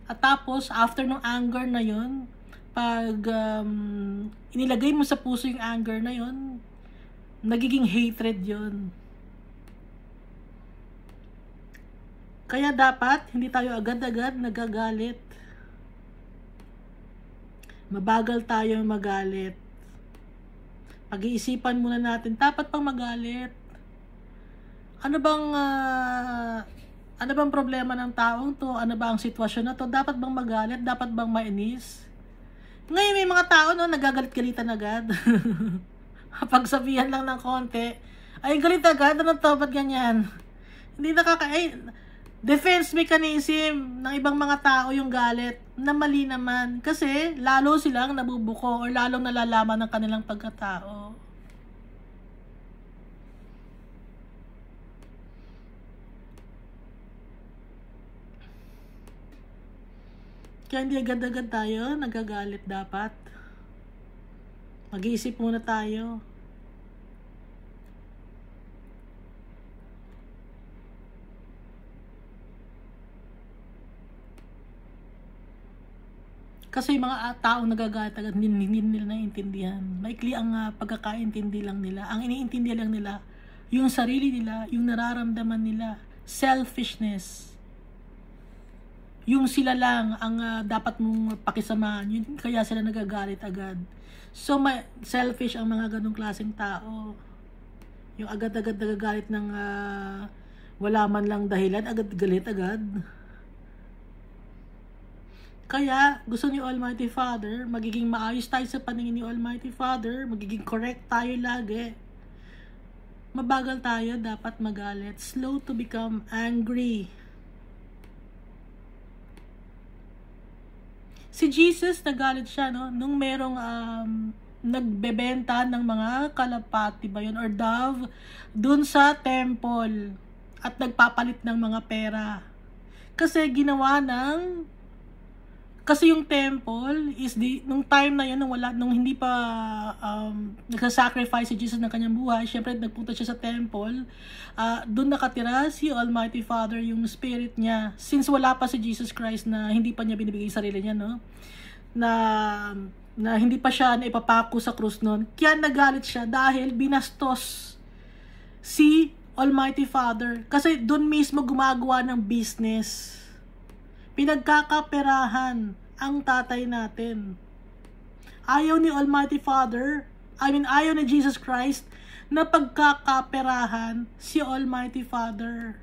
At tapos, after ng anger na yon, pag inilagay mo sa puso yung anger na yon, nagiging hatred yon. Kaya dapat, hindi tayo agad-agad nagagalit. Mabagal tayo magalit. Pag-iisipan muna natin, dapat pang magalit. Ano bang problema ng taong to? Ano ba ang sitwasyon na to? Dapat bang magalit? Dapat bang mainis? Ngayon may mga tao no, nagagalit-galitan agad. Kapag sabihan lang ng konti, ay galit agad, ano to, ba't ganyan? Hindi defense mechanism ng ibang mga tao yung galit, na mali naman. Kasi lalo silang nabubuko or lalong nalalaman ng kanilang pagkatao. Kaya hindi agad-agad tayo nagagalit dapat. Mag-iisip muna tayo. Kasi yung mga taong nagagalit agad, hindi nila naiintindihan. Maikli ang pagkakaintindi lang nila. Ang iniintindihan lang nila, yung sarili nila, yung nararamdaman nila. Selfishness. Yung sila lang ang dapat mong pakisamahan. Yun, kaya sila nagagalit agad. So, selfish ang mga ganong klaseng tao. Yung agad-agad nagagalit ng wala man lang dahilan, agad galit agad. Kaya, gusto ni Almighty Father, magiging maayos tayo sa paningin ni Almighty Father, magiging correct tayo lagi. Mabagal tayo, dapat magalit. Slow to become angry. Si Jesus, nagalit siya, no? Nung merong nagbebenta ng mga kalapati ba yun, or dove, dun sa temple, at nagpapalit ng mga pera. Kasi ginawa kasi yung temple is nung time na yun, nung hindi pa nagsasacrifice si Jesus ng kanyang buhay, syempre nagpunta siya sa temple, doon nakatira si Almighty Father, yung spirit niya, since wala pa si Jesus Christ na hindi pa niya binibigay yung sarili niya, no? Na hindi pa siya naipapako sa krus noon. Kaya nagalit siya dahil binastos si Almighty Father. Kasi doon mismo gumagawa ng business. Pinagkakaperahan ang tatay natin. Ayaw ni Almighty Father, ayaw ni Jesus Christ na pagkakaperahan si Almighty Father.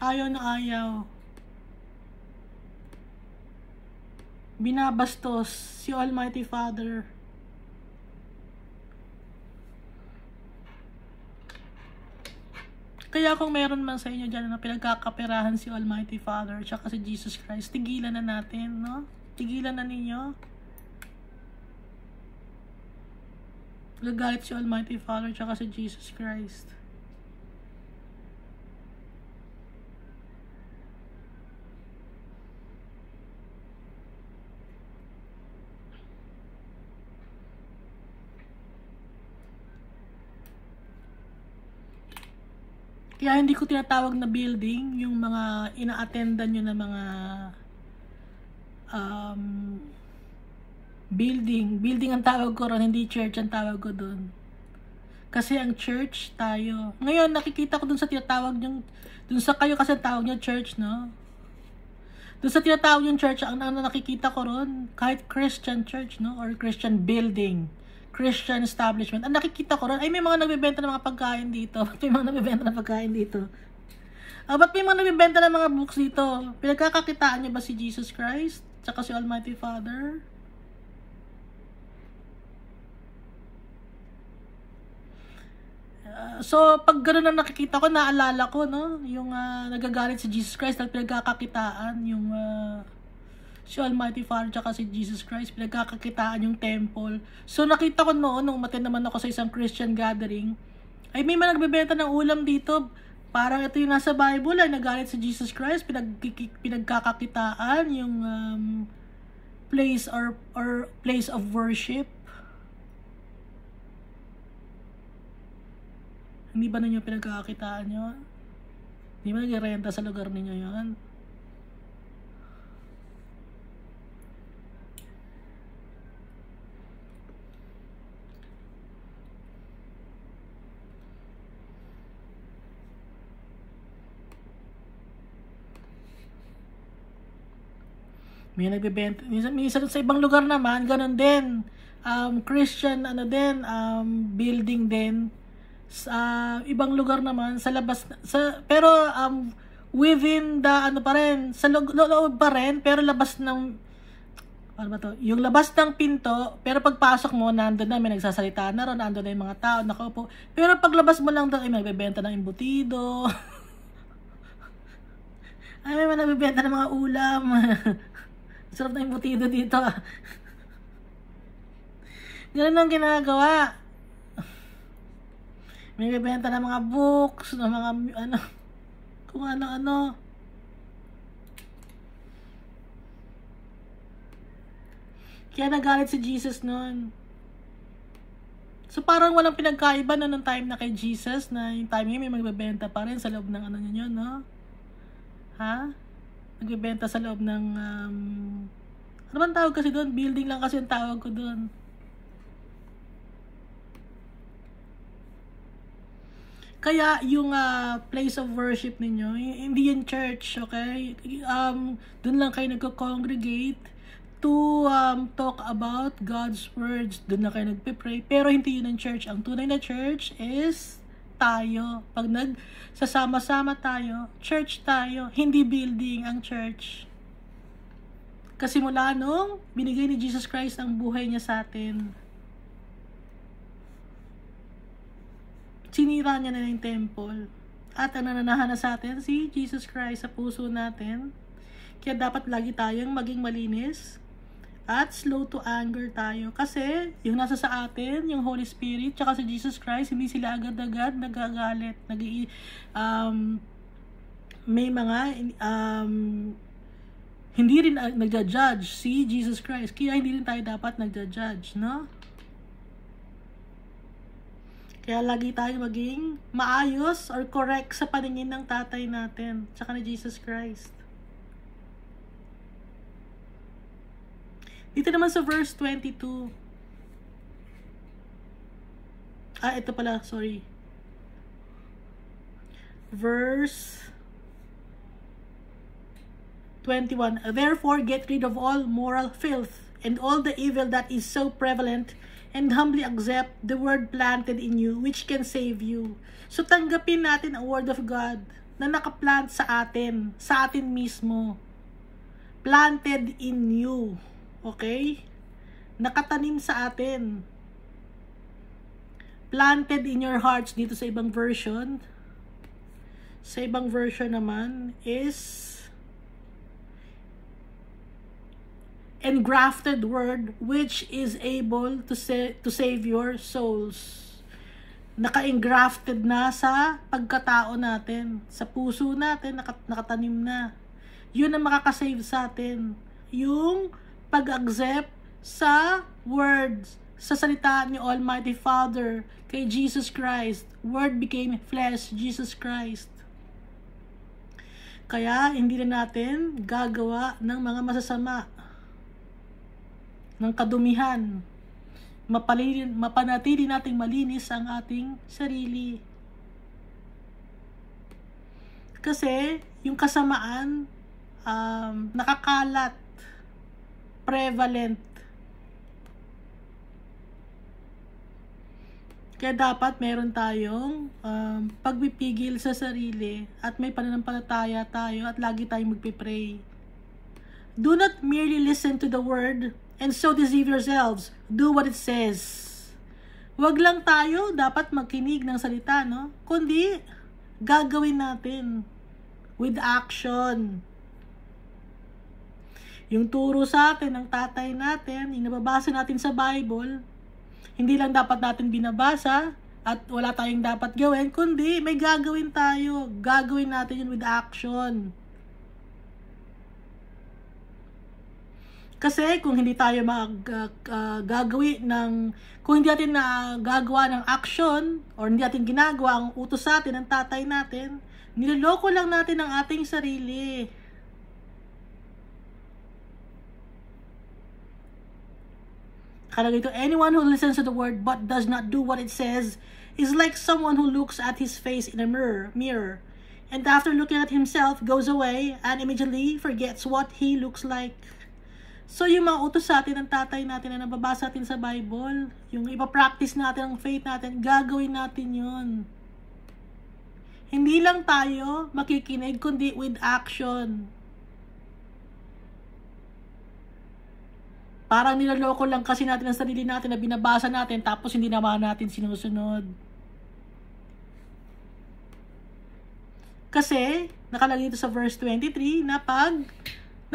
Ayaw na ayaw. Binabastos si Almighty Father. Kaya kung meron man sa inyo dyan na pinagkakaperahan si Almighty Father tsaka si Jesus Christ, tigilan na natin, no? Tigilan na ninyo. Gagalit si Almighty Father tsaka si Jesus Christ. Kaya hindi ko tinatawag na building yung mga ina-attendan nyo na mga building ang tawag ko ron, hindi church ang tawag ko dun. Kasi ang church tayo. Ngayon nakikita ko dun sa tinatawag nyo, dun sa kayo kasi tawag nyo church, no? Dun sa tinatawag yung church, ang nakikita ko ron, kahit Christian church, no? Or Christian building, Christian establishment. Ang nakikita ko ron, ay may mga nagbebenta ng mga pagkain dito. Ba't may mga nagbebenta ng pagkain dito? Ba't may mga nagbebenta ng mga books dito? Pinagkakakitaan niyo ba si Jesus Christ? Tsaka si Almighty Father? So, pag gano'n ang nakikita ko, naalala ko, no? Yung nagagalit si Jesus Christ dahil pinagkakakitaan yung si Almighty Father tsaka si Jesus Christ, pinagkakakitaan yung temple. So nakita ko noon, nung umattend naman ako sa isang Christian gathering, ay may mga nagbebenta ng ulam dito. Parang ito yung nasa Bible, ay nagalit si Jesus Christ, pinagkakakitaan yung place or place of worship. Hindi ba ninyo pinagkakakitaan yun? Hindi ba nag-renta sa lugar ninyo yun? May nagbebenta. Minsan sa ibang lugar naman, ganun din. Christian, building din. Sa ibang lugar naman, sa labas, pero within the, ano pa rin, sa loob pa rin, pero labas ng, ano ba to? Yung labas ng pinto, pero pagpasok mo, nandun na, may nagsasalita na ron, nandun na yung mga tao, nakaupo. Pero paglabas mo lang doon, ay may nagbebenta ng embutido. Ay, may nagbebenta ng mga ulam. Sarap na embutido dito. Ganun ang ginagawa. May nagbebenta ng mga books, ng mga, ano, kung ano-ano. Kaya nagalit si Jesus noon. So parang walang pinagkaiba no, nung time na kay Jesus, na yung time niya may magbebenta pa rin sa loob ng ano niyo, no? Ha? Nagbebenta sa loob ng, ano bang tawag kasi doon? Building lang kasi yung tawag ko doon. Kaya yung place of worship ninyo, hindi yung church, okay? Doon lang kayo nagko-congregate to talk about God's words. Doon na kayo nagpe-pray. Pero hindi yun ang church. Ang tunay na church is tayo. Pag nagsasama-sama tayo, church tayo. Hindi building ang church. Kasi mula nung binigay ni Jesus Christ ang buhay niya sa atin, sinira niya na yung temple. At ang nananahan na sa atin, si Jesus Christ sa puso natin. Kaya dapat lagi tayong maging malinis at slow to anger tayo. Kasi yung nasa sa atin, yung Holy Spirit, tsaka si Jesus Christ, hindi sila agad-agad nagagalit. May mga hindi rin nagja-judge si Jesus Christ. Kaya hindi rin tayo dapat nagja-judge, no? Kaya lagi tayo maging maayos or correct sa paningin ng tatay natin, tsaka ni Jesus Christ. Dito naman sa verse 22. Ito pala, sorry. Verse 21. Therefore, get rid of all moral filth and all the evil that is so prevalent, and humbly accept the word planted in you, which can save you. So, tanggapin natin ang word of God na nakaplant sa atin mismo. Planted in you. Okay? Nakatanim sa atin. Planted in your hearts dito sa ibang version. Sa ibang version naman is engrafted word which is able to save your souls. Naka-engrafted na sa pagkatao natin. Sa puso natin, nakatanim na. Yun ang makakasave sa atin. Yung pag-accept sa words, sa salita ni Almighty Father, kay Jesus Christ. Word became flesh, Jesus Christ. Kaya, hindi na natin gagawa ng mga masasama, ng kadumihan. Mapanatili nating malinis ang ating sarili. Kasi, yung kasamaan, nakakalat, prevalent. Kaya dapat meron tayong pagpipigil sa sarili at may pananampalataya tayo at lagi tayong magpipray. Do not merely listen to the word and so deceive yourselves. Do what it says. Wag lang tayo dapat magkinig ng salita, no? Kundi gagawin natin with action. Yung turo sa atin ng tatay natin, yung nababasa natin sa Bible, hindi lang dapat natin binabasa at wala tayong dapat gawin, kundi may gagawin tayo. Gagawin natin yun with action. Kasi kung hindi tayo kung hindi natin gagawa ng action or hindi natin ginagawa ang utos sa atin ng tatay natin, niloloko lang natin ang ating sarili. Kaya dito, anyone who listens to the word but does not do what it says is like someone who looks at his face in a mirror and after looking at himself goes away and immediately forgets what he looks like. So, yung mga utos sa atin ng tatay natin na nababasa natin sa Bible, yung ipapractice natin ang faith natin, gagawin natin yun. Hindi lang tayo makikinig, kundi with action. Parang nilaloko lang kasi natin ang sarili natin na binabasa natin tapos hindi naman natin sinusunod. Kasi, nakalagay dito sa verse 23 na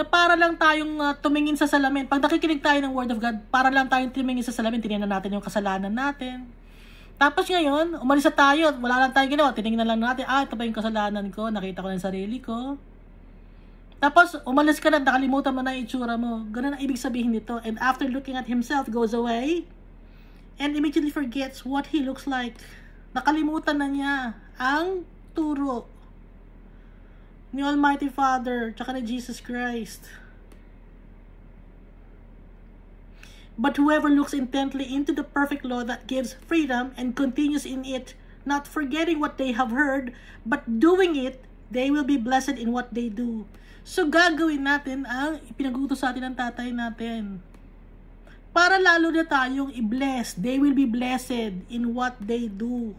para lang tayong tumingin sa salamin. Pag nakikinig tayo ng Word of God, para lang tayong tumingin sa salamin, tinignan natin yung kasalanan natin. Tapos ngayon, umalis na tayo at wala lang tayong ginawa. Tinignan lang natin, ito ba yung kasalanan ko? Nakita ko na yung sarili ko. Tapos, umalis ka na, nakalimutan mo na yung itsura mo. Ganun ang ibig sabihin nito. And after looking at himself, goes away and immediately forgets what he looks like. Nakalimutan na niya ang turo ni Almighty Father tsaka ni Jesus Christ. But whoever looks intently into the perfect law that gives freedom and continues in it, not forgetting what they have heard, but doing it, they will be blessed in what they do. So, gagawin natin ang ipinag-utos sa atin ng tatay natin. Para lalo na tayong i-bless. They will be blessed in what they do.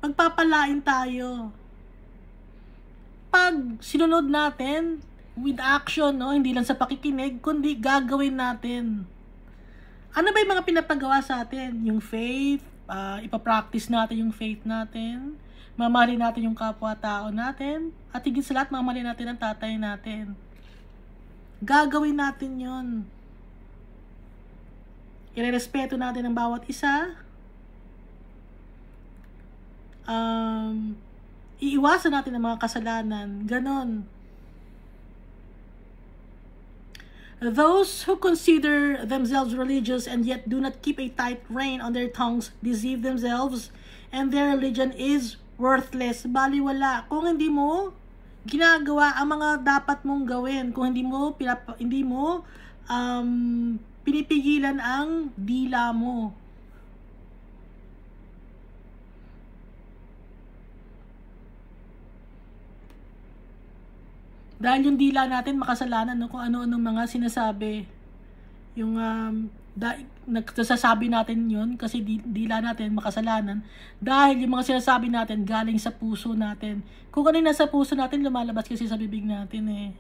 Pagpapalain tayo. Pag sinunod natin with action, no? Hindi lang sa pakikinig, kundi gagawin natin. Ano ba yung mga pinapagawa sa atin? Yung faith, ipapractice natin yung faith natin, mamahalin natin yung kapwa-tao natin, at higit sa lahat, mamahalin natin ang tatay natin. Gagawin natin yun. Irerespeto natin ang bawat isa. Iiwasan natin ang mga kasalanan. Ganon. Those who consider themselves religious and yet do not keep a tight rein on their tongues deceive themselves, and their religion is worthless. Baliwala. Kung hindi mo ginagawa ang mga dapat mong gawin, kung hindi mo pinipigilan ang dila mo. Dahil yung dila natin makasalanan, no? Kung ano-anong mga sinasabi. Yung nagsasabi natin yun kasi dila natin makasalanan. Dahil yung mga sinasabi natin galing sa puso natin. Kung ano yung nasa puso natin, lumalabas kasi sa bibig natin eh.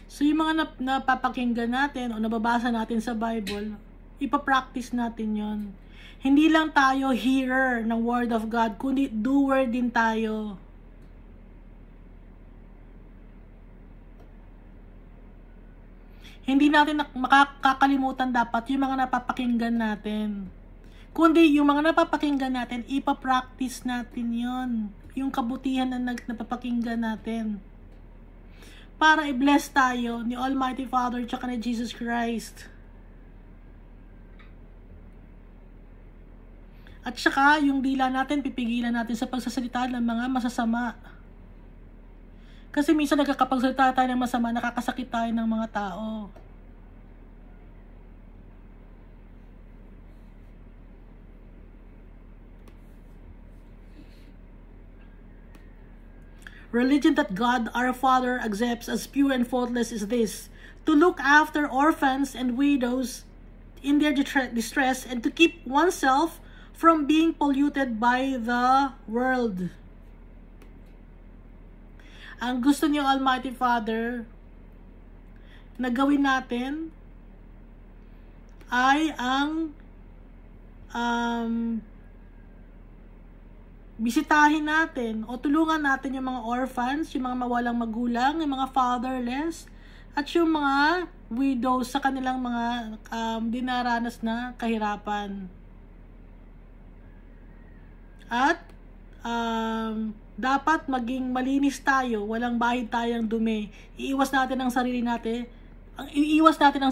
So, yung mga napapakinggan natin o nababasa natin sa Bible, ipapractice natin yon. Hindi lang tayo hearer ng Word of God, kundi doer din tayo. Hindi natin makakalimutan dapat yung mga napapakinggan natin. Kundi yung mga napapakinggan natin, ipapractice natin yon. Yung kabutihan na napapakinggan natin. Para i-bless tayo ni Almighty Father tsaka ni Jesus Christ. At saka, yung dila natin, pipigilan natin sa pagsasalita ng mga masasama. Kasi minsan nagkakapagsalita tayo ng masama, nakakasakit tayo ng mga tao. Religion that God our Father accepts as pure and faultless is this: to look after orphans and widows in their distress and to keep oneself from being polluted by the world. Ang gusto niyo Almighty Father na gawin natin ay ang bisitahin natin o tulungan natin yung mga orphans, yung mga mawalang magulang, yung mga fatherless, at yung mga widows sa kanilang mga dinaranas na kahirapan. At dapat maging malinis tayo, walang bahid tayong dumi. Iiwas natin ang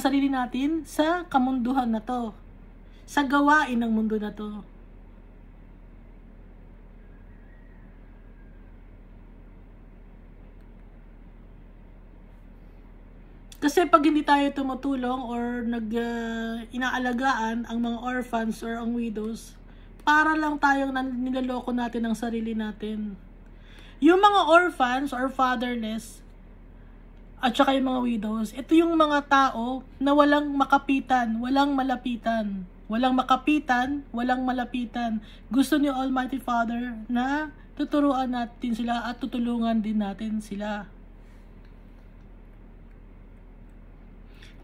sarili natin sa kamunduhan na to, sa gawain ng mundo na to. Kasi pag hindi tayo tumutulong or inaalagaan ang mga orphans or ang widows, para lang tayong niloloko natin ang sarili natin. Yung mga orphans or fatherless at saka yung mga widows, ito yung mga tao na walang makapitan, walang malapitan. Walang makapitan, walang malapitan. Gusto ni Almighty Father na tuturuan natin sila at tutulungan din natin sila.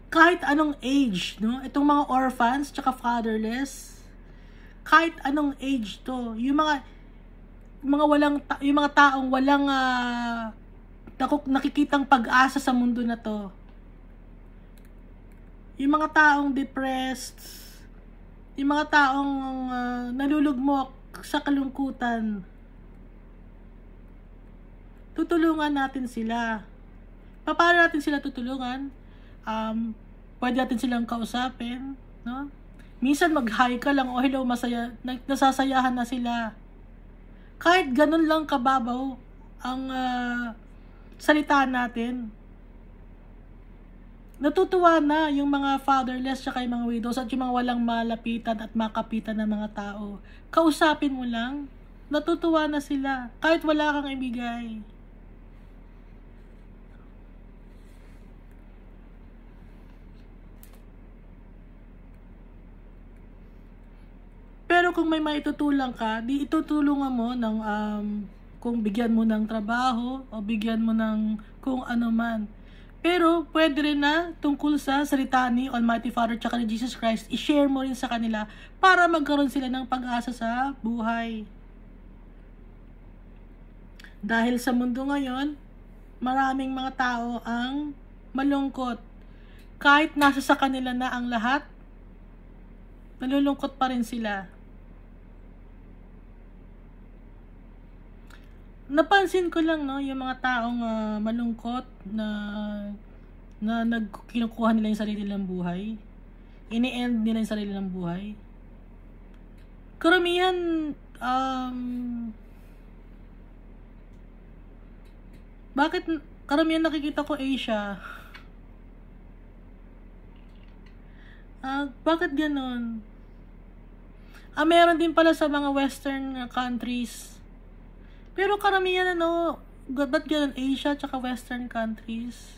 Kahit anong age, no? Itong mga orphans tsaka fatherless, kahit anong age to, yung mga taong walang nakikitang pag-asa sa mundo na to. Yung mga taong depressed, yung mga taong nalulugmok sa kalungkutan, tutulungan natin sila. Paano natin sila tutulungan? Pwede natin silang kausapin, no? Minsan mag-hi ka lang, hello, masaya, nasasayahan na sila. Kahit ganun lang kababaw ang salita natin, natutuwa na yung mga fatherless at yung mga widows at yung mga walang malapitan at makapitan na mga tao. Kausapin mo lang, natutuwa na sila kahit wala kang ibigay. Pero kung may maitutulong ka, di itutulungan mo ng kung bigyan mo ng trabaho o bigyan mo ng kung ano man. Pero pwede rin na tungkol sa salita ni Almighty Father tsaka ni Jesus Christ, i-share mo rin sa kanila para magkaroon sila ng pag-asa sa buhay. Dahil sa mundo ngayon, maraming mga tao ang malungkot. Kahit nasa sa kanila na ang lahat, nalulungkot pa rin sila. Napansin ko lang, no, yung mga taong malungkot na kinukuha nila yung sarili nilang buhay. Ini-end nila yung sarili nilang buhay. Karamihan, bakit karamihan nakikita ko Asia? Bakit ganon? Meron din pala sa mga western countries. Pero karamihan ba't ganun Asia tsaka western countries?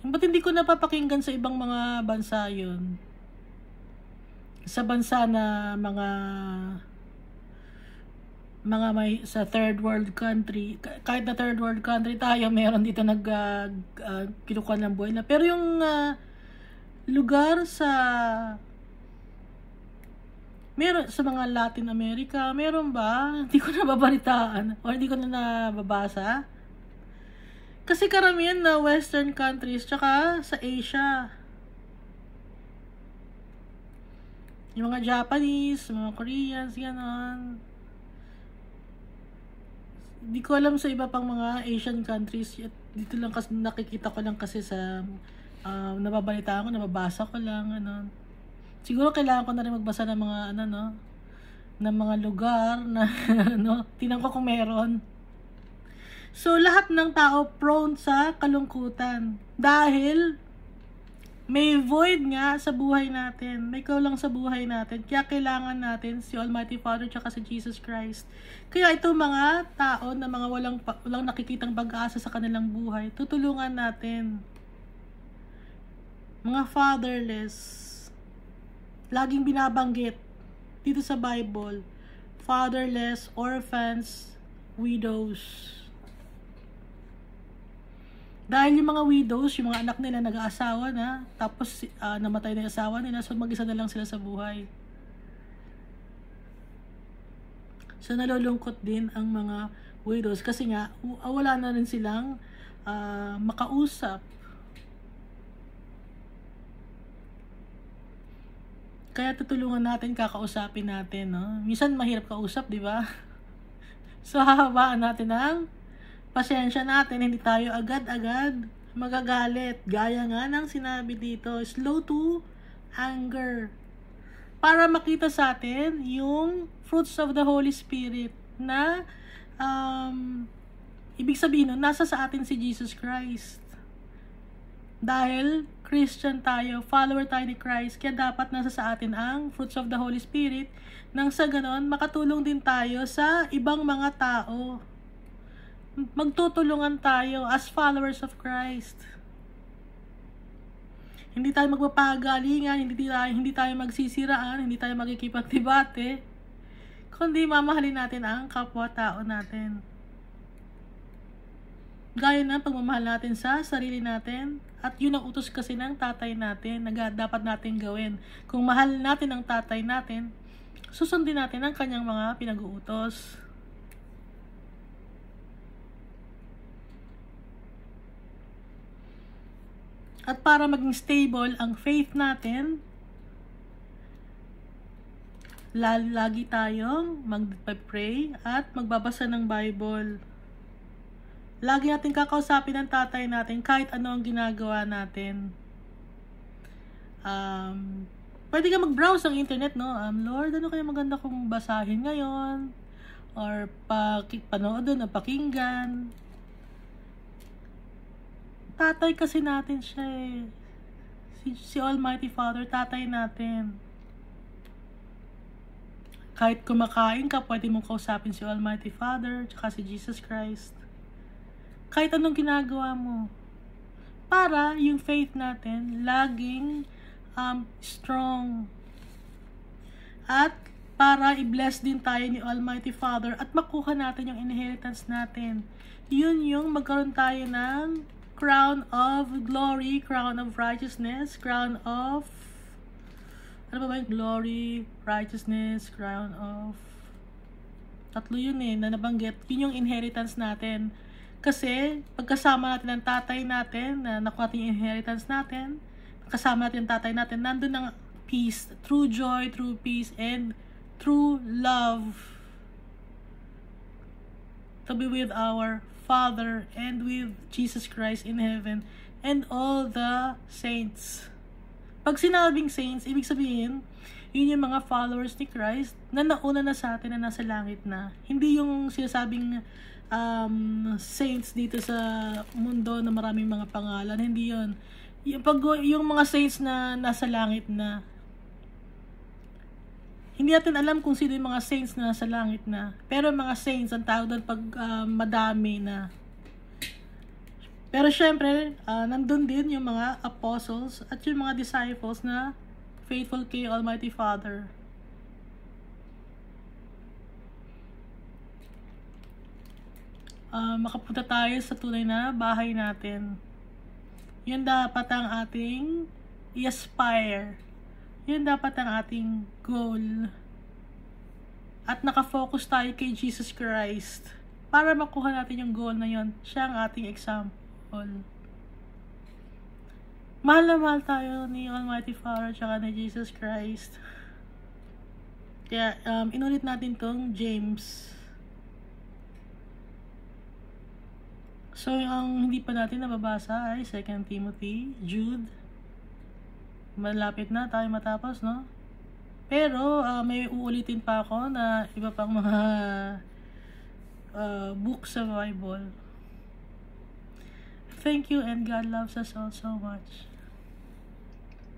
Ba't hindi ko napapakinggan sa ibang mga bansa yun? Sa bansa na mga may sa third world country, kahit na third world country tayo, meron dito kinukuha ng buhay na. Pero yung lugar meron sa mga Latin America, meron ba? Hindi ko nababalitaan o hindi ko na nababasa. Kasi karamihan na western countries tsaka sa Asia. Yung mga Japanese, mga Koreans, gano'n. Hindi ko alam sa iba pang mga Asian countries. Dito lang kasi nakikita ko lang kasi sa nababalitaan ko, nababasa ko lang, ano. Siguro kailangan ko na rin magbasa ng mga ng mga lugar na tingnan ko kung meron. So lahat ng tao prone sa kalungkutan dahil may void nga sa buhay natin. May kulang sa buhay natin. Kaya kailangan natin si Almighty Father tsaka si Jesus Christ. Kaya ito mga tao na mga walang nakikitang pag-asa sa kanilang buhay, tutulungan natin. Mga fatherless, laging binabanggit dito sa Bible, fatherless, orphans, widows. Dahil yung mga widows, yung mga anak nila nag-aasawa na, tapos namatay na yung asawa nila, so mag-isa na lang sila sa buhay. So nalulungkot din ang mga widows kasi nga wala na rin silang makausap. Kaya tutulungan natin, kakausapin natin, no? Minsan mahirap kausap, di ba? So, hahabaan natin ang pasensya natin. Hindi tayo agad-agad magagalit. Gaya nga ng sinabi dito, slow to anger. Para makita sa atin yung fruits of the Holy Spirit na ibig sabihin nun, nasa sa atin si Jesus Christ. Dahil Christian tayo, follower tayo ni Christ, kaya dapat nasa sa atin ang fruits of the Holy Spirit, nang sa ganon, makatulong din tayo sa ibang mga tao. Magtutulungan tayo as followers of Christ. Hindi tayo magpapagalingan, hindi tayo magsisiraan, hindi tayo magkikipagdebate, kundi mamahalin natin ang kapwa-tao natin. Gaya ng pagmamahal natin sa sarili natin, at yun ang utos kasi ng tatay natin na dapat natin gawin. Kung mahal natin ang tatay natin, susundin natin ang kanyang mga pinag-uutos. At para maging stable ang faith natin, lagi tayong mag-pray at magbabasa ng Bible. Lagi natin kakausapin ang tatay natin kahit ano ang ginagawa natin. Pwede ka mag-browse ng internet, no? Lord, ano kaya maganda kong basahin ngayon? Or panoodin o pakinggan. Tatay kasi natin siya eh. Si Almighty Father, tatay natin. Kahit kumakain ka, pwede mong kausapin si Almighty Father, tsaka si Jesus Christ. Kahit anong ginagawa mo. Para yung faith natin laging strong. At para i-bless din tayo ni Almighty Father at makuha natin yung inheritance natin. Yun yung magkaroon tayo ng crown of glory, crown of righteousness, crown of ano ba yung glory, righteousness, crown of tatlo yun na nabanggit. Yun yung inheritance natin. Kasi, pagkasama natin ang tatay natin, na nakuha natin yung inheritance natin, pagkasama natin ang tatay natin, nandun ang peace, true joy, true peace, and true love. To be with our Father, and with Jesus Christ in heaven, and all the saints. Pag sinabing saints, ibig sabihin, yun yung mga followers ni Christ, na nauna na sa atin, na nasa langit na. Hindi yung sinasabing, saints dito sa mundo na maraming mga pangalan, hindi yun. Yung mga saints na nasa langit na, hindi natin alam kung sino yung mga saints na nasa langit na, pero mga saints ang tawag doon pag madami na. Pero syempre, nandun din yung mga apostles at yung mga disciples na faithful kay Almighty Father. Makapunta tayo sa tunay na bahay natin. Yun dapat ang ating i-aspire. Yun dapat ang ating goal. At nakafocus tayo kay Jesus Christ. Para makuha natin yung goal na yun, siya ang ating example. Mahal na mahal tayo ni Almighty Father at ni Jesus Christ. Kaya inulit natin tong James. So, ang hindi pa natin nababasa ay 2 Timothy, Jude. Malapit na tayo matapos, no? Pero, may uulitin pa ako na iba pang mga books sa Bible. Thank you, and God loves us all so much.